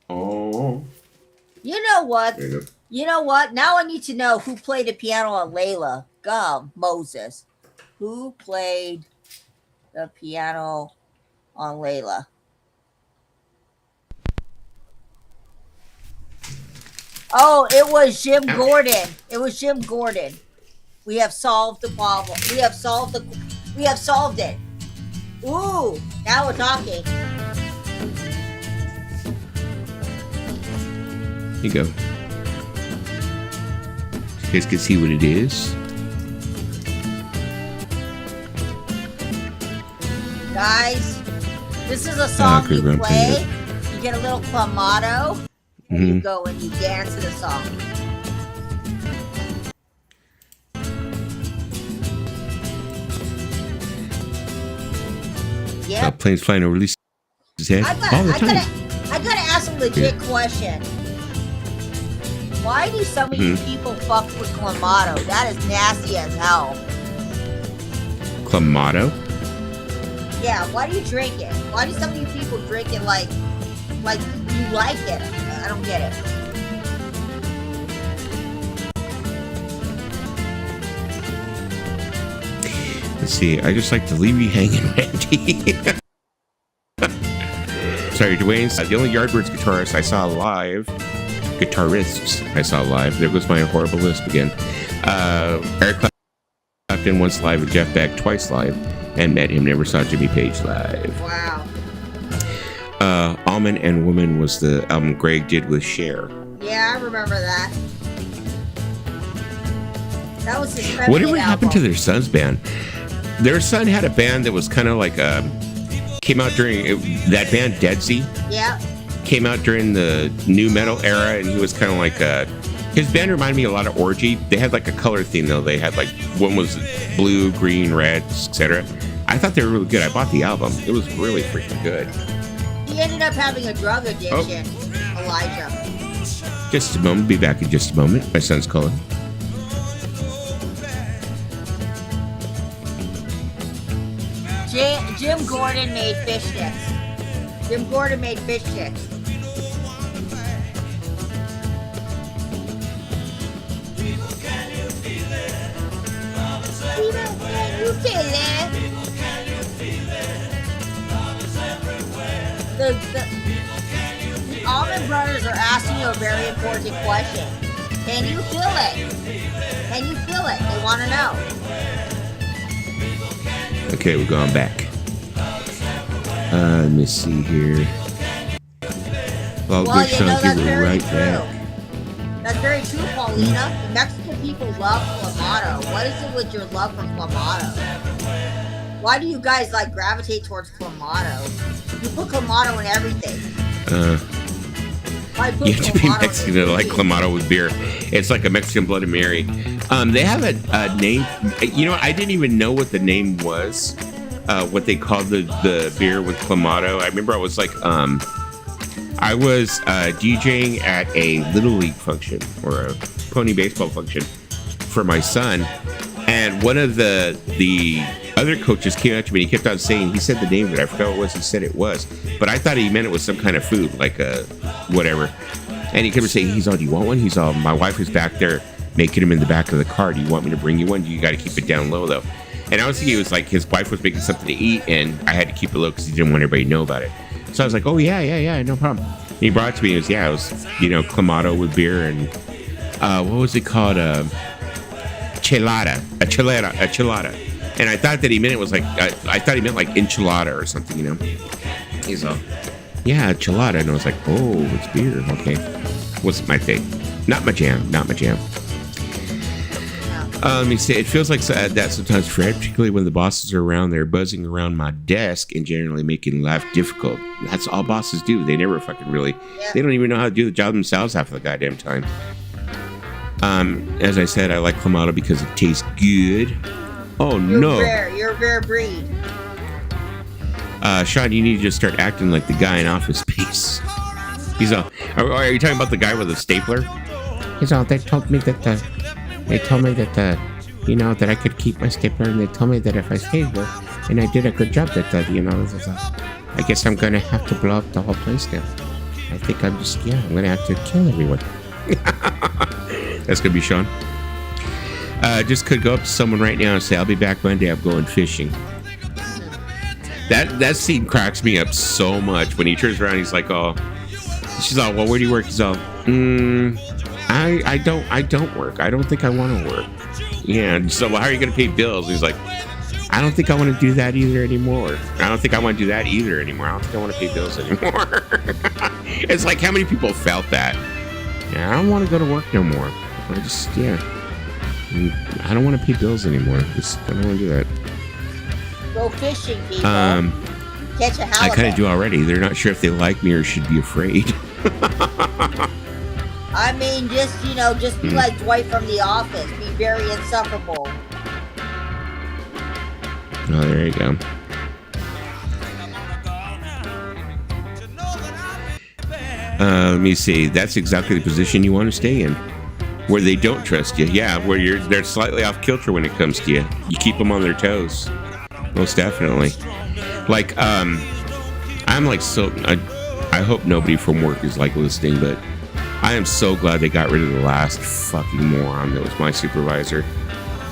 Oh. You know what? There you go. You know what? Now I need to know who played the piano on Layla. Moses. Who played the piano on Layla? Oh, it was Jim Gordon. It was Jim Gordon. We have solved the problem. We have solved it. Ooh, now we're talking. Here you go. You guys can see what it is. Guys, this is a song you play. You get a little clamato. And you go and you dance to the song. Yeah. Planes flying over his head all the time. I gotta ask a legit question. Why do some of you people fuck with clamato? That is nasty as hell. Clamato? Yeah, why do you drink it? Why do some of you people drink it like you like it? I don't get it. Let's see. I just like to leave you hanging, Randy. Sorry, Dwayne. The only Yardbirds guitarists I saw live. There goes my horrible lisp again. Eric Clapton once live with Jeff Beck, twice live, and met him. Never saw Jimmy Page live. Wow. Almond and Woman was the album Greg did with Cher. Yeah, I remember that. That was his Whatever happened to their son's band? Their son had a band that was kind of like came out during that band Dead Sea. Yeah. Came out during the new metal era, and he was kind of like his band reminded me a lot of Orgy. They had like a color theme though. They had like one was blue, green, red, etc. I thought they were really good. I bought the album. It was really freaking good. He ended up having a drug addiction, Elijah. Just a moment. Be back in just a moment. My son's calling. Jim Gordon made fish sticks. Jim Gordon made fish sticks. People, can you feel it? The Allman Brothers are asking you a very important question. Can you feel it? Can you feel it? They want to know. Okay, we're going back. Let me see here. Well, good, Sean. Give it right back. That's very true, Paulina. The Mexican people love clamato. What is it with your love for clamato? Why do you guys gravitate towards clamato? You put clamato in everything. You have to be Mexican to like clamato with beer. It's like a Mexican Bloody Mary. They have a name. I didn't even know what the name was. What they called the beer with clamato. I remember I was DJing at a Little League function or a pony baseball function for my son, and one of the other coaches came up to me and he kept on saying, he said the name of it, I forgot what it was he said it was, but I thought he meant it was some kind of food, like a whatever. And he kept saying, do you want one? He's all, my wife is back there making them in the back of the car. Do you want me to bring you one? You got to keep it down low though. And I was thinking it was like his wife was making something to eat and I had to keep it low because he didn't want everybody to know about it. So I was like, oh yeah, no problem. And he brought it to me. It was Clamato with beer, and what was it called? Chilada, a chilada. And I thought that he meant it was like, I thought he meant like enchilada or something, you know? He's all, yeah, chilada. And I was like, oh, it's beer. Okay. Wasn't my thing. Not my jam. Let me say, it feels like that sometimes, Fred, particularly when the bosses are around. They're buzzing around my desk and generally making life difficult. That's all bosses do. They never fucking really, they don't even know how to do the job themselves half of the goddamn time. As I said, I like Clamato because it tastes good. Oh, no. You're a rare breed. Sean, you need to just start acting like the guy in Office Space. He's all, are you talking about the guy with the stapler? He's all, they told me that you know, that I could keep my stapler, and they told me that if I stayed there and I did a good job, that, you know, I guess I'm going to have to blow up the whole place now. I think I'm going to have to kill everyone. That's going to be Sean. Just could go up to someone right now and say, I'll be back Monday, I'm going fishing. That scene cracks me up so much when he turns around, he's like, oh, she's all, well, where do you work? He's all, I don't work. I don't think I want to work. Yeah. So how are you going to pay bills? He's like, I don't think I want to do that either anymore. I don't think I want to do that either anymore. I don't think I want to pay bills anymore. It's like, how many people felt that? Yeah, I don't want to go to work no more. I don't want to pay bills anymore. I don't want to do that. Go fishing, people. Catch a halibut. I kind of do already. They're not sure if they like me or should be afraid. I mean, just be like Dwight from The Office. Be very insufferable. Oh, there you go. Let me see. That's exactly the position you want to stay in, where they don't trust you. Yeah, where they're slightly off kilter when it comes to you. You keep them on their toes. Most definitely. Like, I'm like so. I hope nobody from work is like listening, but I am so glad they got rid of the last fucking moron that was my supervisor.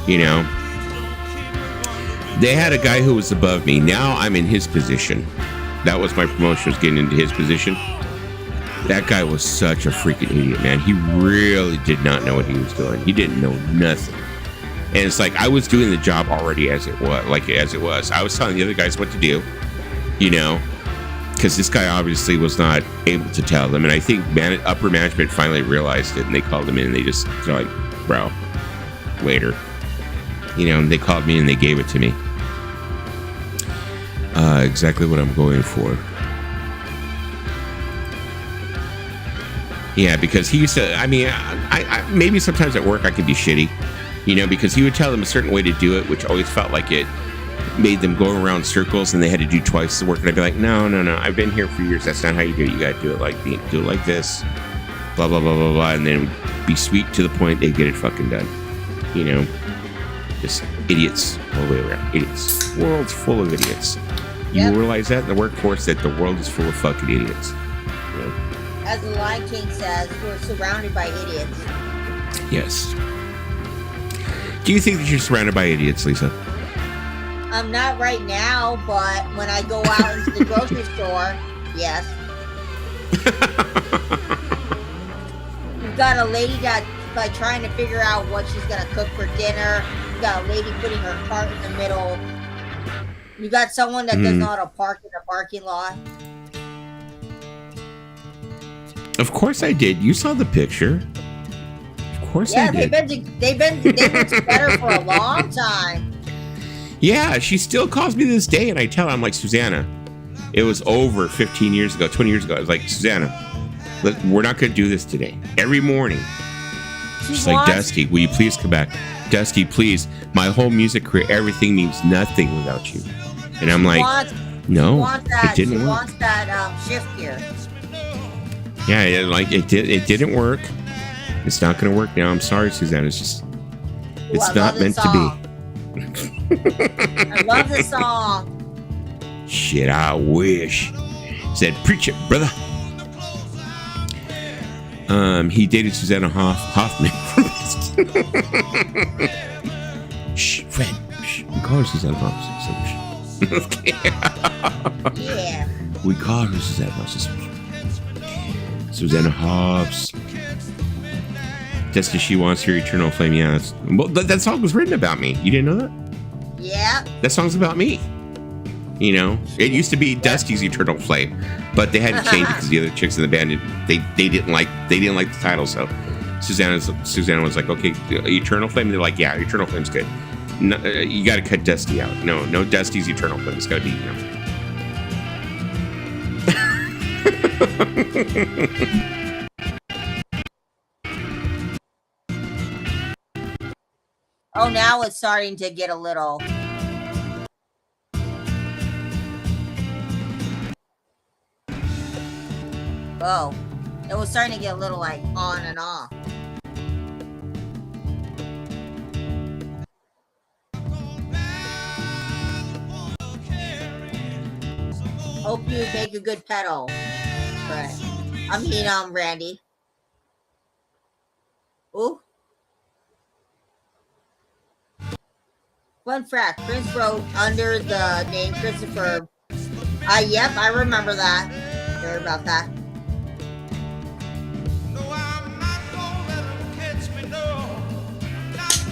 You know, they had a guy who was above me. Now I'm in his position. That was my promotion, was getting into his position. That guy was such a freaking idiot, man. He really did not know what he was doing. He didn't know nothing. And it's like, I was doing the job already as it was. I was telling the other guys what to do, you know, because this guy obviously was not able to tell them. And I think upper management finally realized it, and they called him in, and they're like, bro, later. You know, and they called me and they gave it to me. Exactly what I'm going for. Yeah, because he used to, I mean, I maybe sometimes at work I could be shitty, you know, because he would tell them a certain way to do it, which always felt like it made them go around circles and they had to do twice the work. And I'd be like, no, I've been here for years. That's not how you do it. You got to do it like this, blah, blah, blah, blah, blah. And then it would be sweet to the point they get it fucking done, you know, just idiots all the way around. Idiots. World's full of idiots. You realize that in the workforce, that the world is full of fucking idiots. You know? As the Lion King says, we're surrounded by idiots. Yes. Do you think that you're surrounded by idiots, Lisa? Not right now, but when I go out into the grocery store, yes. You've got a lady that's like trying to figure out what she's gonna cook for dinner. You got a lady putting her cart in the middle. You got someone that doesn't know how to park in a parking lot. Of course I did. You saw the picture. Of course I did. They've been together for a long time. Yeah, she still calls me to this day, and I tell her, I'm like, Susanna, it was over 15 years ago, 20 years ago. I was like, Susanna, we're not going to do this today. Every morning. She's like, Dusty, will you please come back? Dusty, please. My whole music career, everything means nothing without you. And I'm like, no, it didn't work. She wants that shift gear. Yeah, like it didn't work. It's not going to work now. I'm sorry, Susanna. It's not meant to be. I love this song. Shit, I wish. Said, preach it, brother. He dated Susanna Hoffman. Shh, Fred. Shh. We call her Susanna Hoffman. Yeah. We call her Susanna Hoffman. Susanna Hobbs. Dusty, she wants your eternal flame. Yeah, well, that song was written about me. You didn't know that? Yeah. That song's about me. You know, it used to be Dusty's eternal flame, but they had to change it because the other chicks in the band they didn't like the title. So Susanna was like, okay, eternal flame. And they're like, yeah, eternal flame's good. No, you got to cut Dusty out. No, Dusty's eternal flame. Let's go deep now. Oh, now it's starting to get a little. Oh, it was starting to get a little like on and off. Hope you make a good pedal. But Randy. Ooh. Fun fact, Prince wrote under the name Christopher. Yep, I remember that. Heard about that.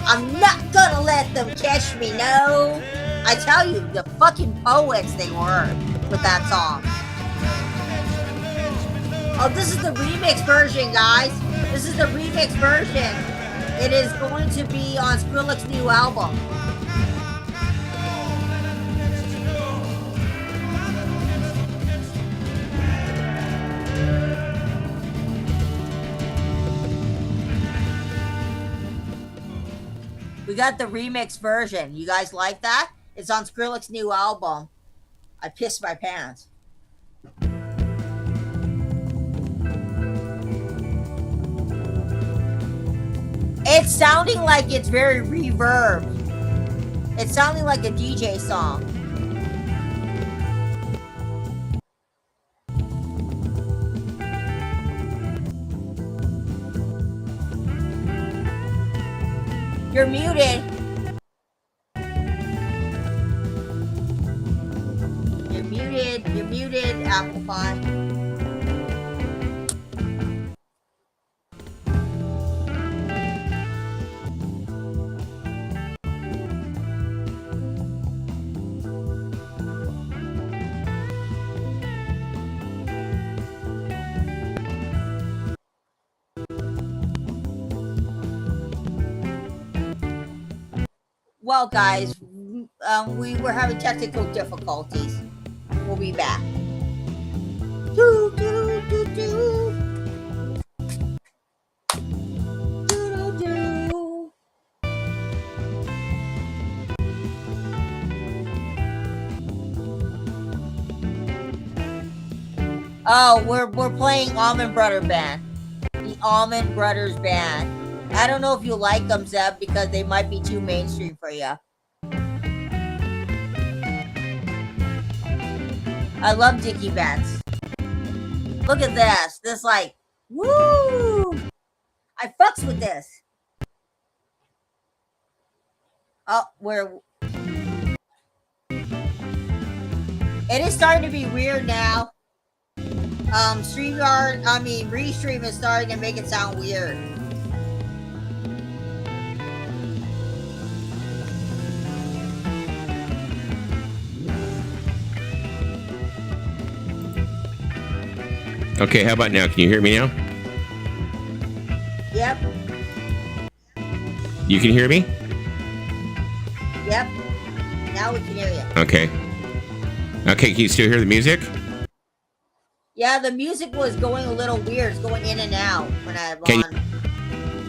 I'm not gonna let them catch me, no. I tell you, the fucking poets they were with that song. Oh, this is the remix version, guys. This is the remix version. It is going to be on Skrillex's new album. We got the remix version. You guys like that? It's on Skrillex's new album. I pissed my pants. It's sounding like it's very reverb. It's sounding like a DJ song. You're muted. You're muted, Apple Pie. Well, guys, we were having technical difficulties. We'll be back. Do, do, do, do. Do, do, do. Oh, we're playing Almond Brother Band. The Almond Brothers Band. I don't know if you like them, Zeb, because they might be too mainstream for you. I love Dickie Betts. Look at this. This like, woo! I fucks with this. Oh, it is starting to be weird now. Restream is starting to make it sound weird. Okay, how about now? Can you hear me now? Yep. You can hear me? Yep. Now we can hear you. Okay. Okay, can you still hear the music? Yeah, the music was going a little weird. It's going in and out when I Can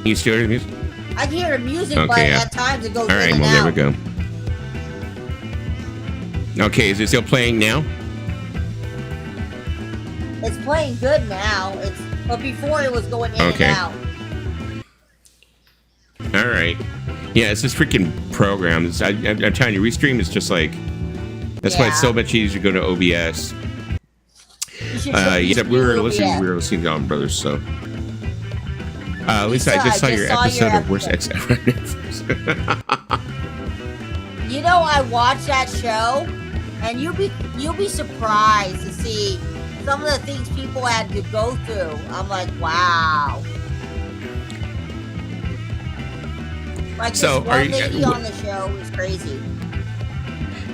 you still hear the music? I can hear the music, okay, but yeah. at times it goes All right, in and well, out. there we go. Okay, is it still playing now? It's playing good now. But before it was going in and out. All right. Yeah, it's this freaking program. I'm telling you, Restream is just like, that's why it's so much easier to go to OBS. We were listening to Almond Brothers, so. Lisa, I just saw your episode of Worst Ex Ever. You know, I watched that show, and you'll be surprised to see some of the things people had to go through. I'm like, wow. Like this So are one you lady on the show is crazy.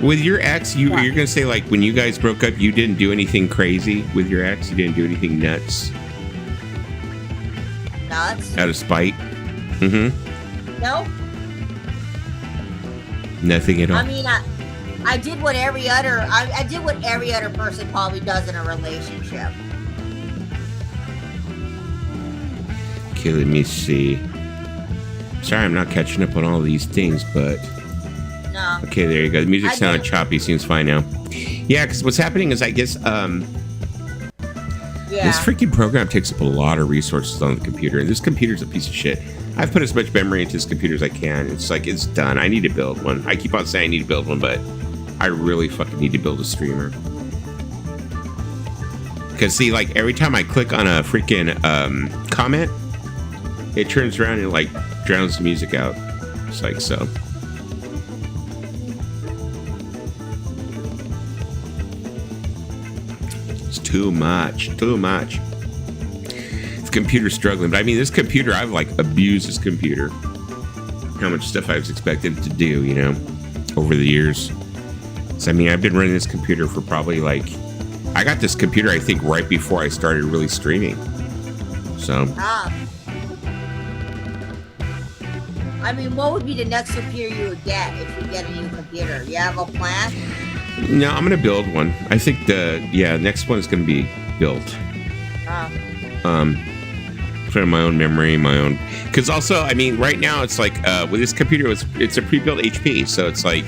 with your ex? Yeah. You're gonna say like when you guys broke up, you didn't do anything crazy with your ex. You didn't do anything nuts Nuts? out of spite. Mm-hmm. No. Nothing at all. I mean, I did what every other I did what every other person probably does in a relationship. Okay, let me see. Sorry, I'm not catching up on all these things, but No. okay, there you go. The music I sounded did- choppy. Seems fine now. Yeah, because what's happening is I guess Yeah. this freaking program takes up a lot of resources on the computer, and this computer's a piece of shit. I've put as much memory into this computer as I can. It's like it's done. I need to build one. I keep on saying I need to build one, but I really fucking need to build a streamer. Because see, like every time I click on a freaking comment, it turns around and like drowns the music out. It's like so. It's too much. Too much. The computer's struggling, but I mean, this computer, I've like abused this computer. How much stuff I was expected to do, you know, over the years. So I mean, I've been running this computer for probably like, I got this computer I think right before I started really streaming. So. I mean, what would be the next computer you would get if you get a new computer? You have a plan? No, I'm gonna build one. I think next one is gonna be built. For my own memory, my own. Because also, I mean, right now it's like with this computer, it's a pre-built HP, so it's like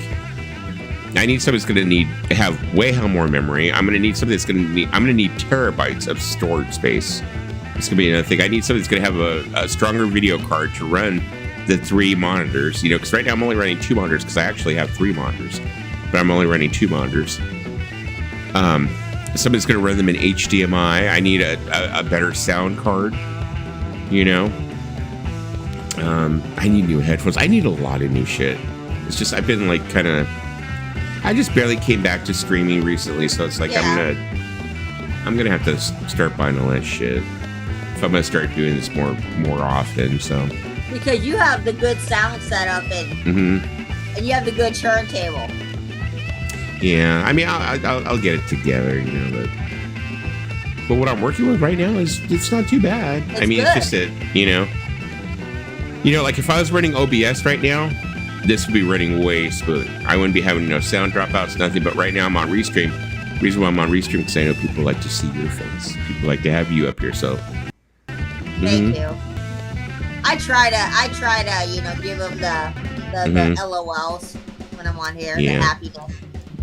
I need something that's gonna have way more memory. I'm gonna need something that's I'm gonna need terabytes of storage space. It's gonna be another thing. I need something that's gonna have a stronger video card to run the 3 monitors, you know, because right now I'm only running 2 monitors because I actually have 3 monitors, but I'm only running 2 monitors. Somebody's going to run them in HDMI. I need a better sound card, you know. I need new headphones. I need a lot of new shit. It's just I've been like I just barely came back to streaming recently, so it's like Yeah. I'm gonna have to start buying all that shit if I'm gonna start doing this more often. So. Because you have the good sound setup and you have the good turntable. Yeah, I mean, I'll get it together, you know. But what I'm working with right now it's not too bad. I mean, good. it's just that you know, like if I was running OBS right now, this would be running way smoother. I wouldn't be having no sound dropouts, nothing. But right now I'm on Restream. The reason why I'm on Restream because I know people like to see your face. People like to have you up here. So. Thank you. I try to, you know, give them the LOLs when I'm on here, the happiness.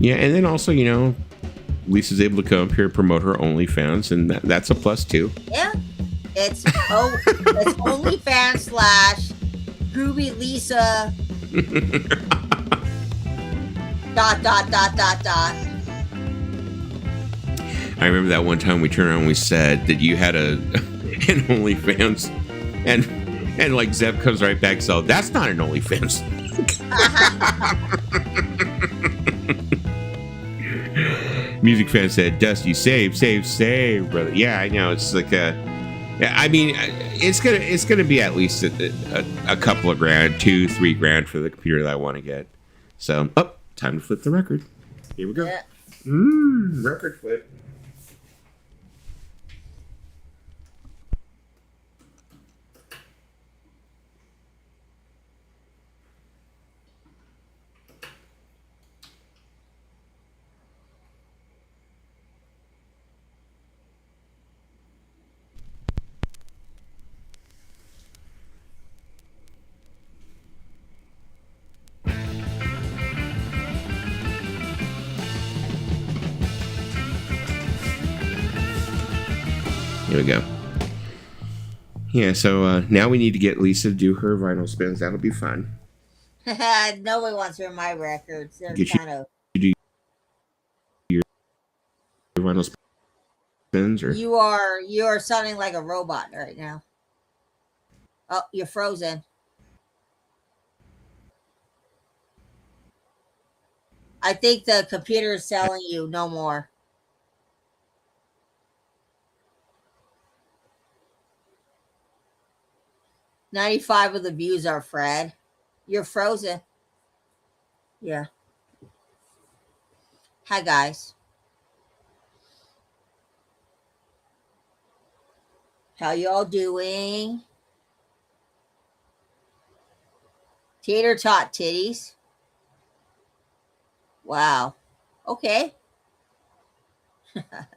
Yeah, and then also, you know, Lisa's able to come up here and promote her OnlyFans, and that's a plus too. Yeah, it's OnlyFans / Groovy Lisa. ... I remember that one time we turned around and we said that you had an OnlyFans, and like Zeb comes right back, so that's not an OnlyFans. Music fan said, Dusty, save, brother. Yeah, I know. It's like I mean, it's gonna be at least a couple of grand, $2-3 grand for the computer that I want to get. So, time to flip the record. Here we go. Yeah. Record flip. Here we go. Yeah, so now we need to get Lisa to do her vinyl spins. That'll be fun. Nobody wants to hear my records. They're Get you- kind of. Your vinyl spins, or You are sounding like a robot right now. Oh, you're frozen. I think the computer is telling you no more. $95 of the views are Fred. You're frozen. Yeah. Hi, guys. How y'all doing? Tater tot titties. Wow. Okay.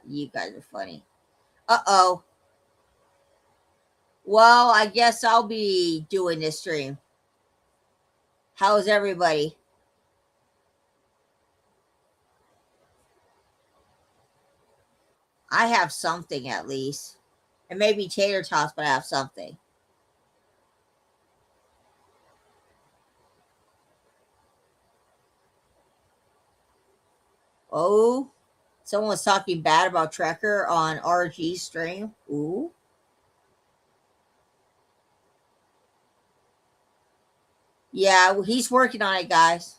You guys are funny. Uh-oh. Well, I guess I'll be doing this stream. How's everybody? I have something at least. It may be tater tots, but I have something. Oh, someone was talking bad about Trekker on RG stream. Ooh. Yeah, well, he's working on it, guys.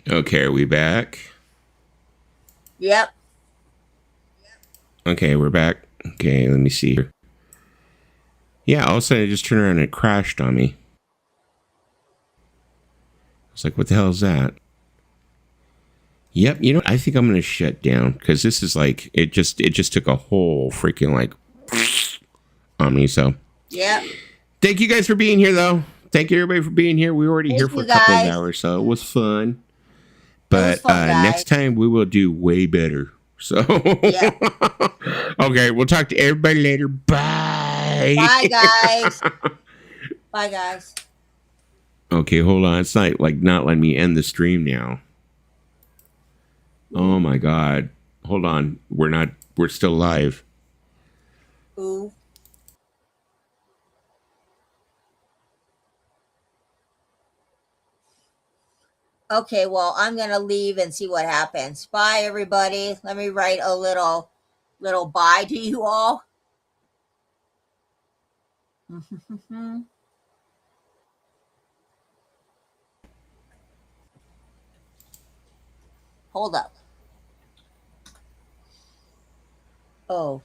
Okay, are we back? Yep. Okay, we're back. Okay, let me see here. Yeah, all of a sudden it just turned around and it crashed on me. I was like, what the hell is that? Yep, you know, I think I'm gonna shut down because this is like it just took a whole freaking like on me. So Yep. thank you guys for being here though. Thank you everybody for being here. We were already Thank here for you, a couple of guys. hours, so it was fun. It was But fun, guys. next time we will do way better. So Yeah. okay, we'll talk to everybody later. Bye. Bye, guys. Bye, guys. Okay, hold on. It's not like not letting me end the stream now. Oh my god. Hold on. We're still live. Ooh. Okay, well, I'm gonna leave and see what happens. Bye, everybody. Let me write a little bye to you all. Hold up. Oh.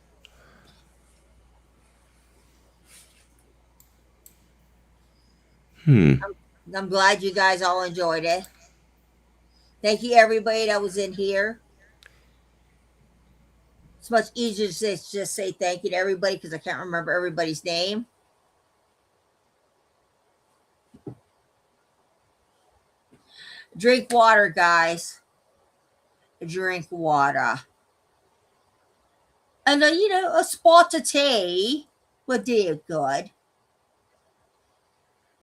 I'm glad you guys all enjoyed it. Thank you, everybody that was in here. It's much easier to just say thank you to everybody because I can't remember everybody's name. Drink water, guys. Drink water. And, a spot of tea would do good.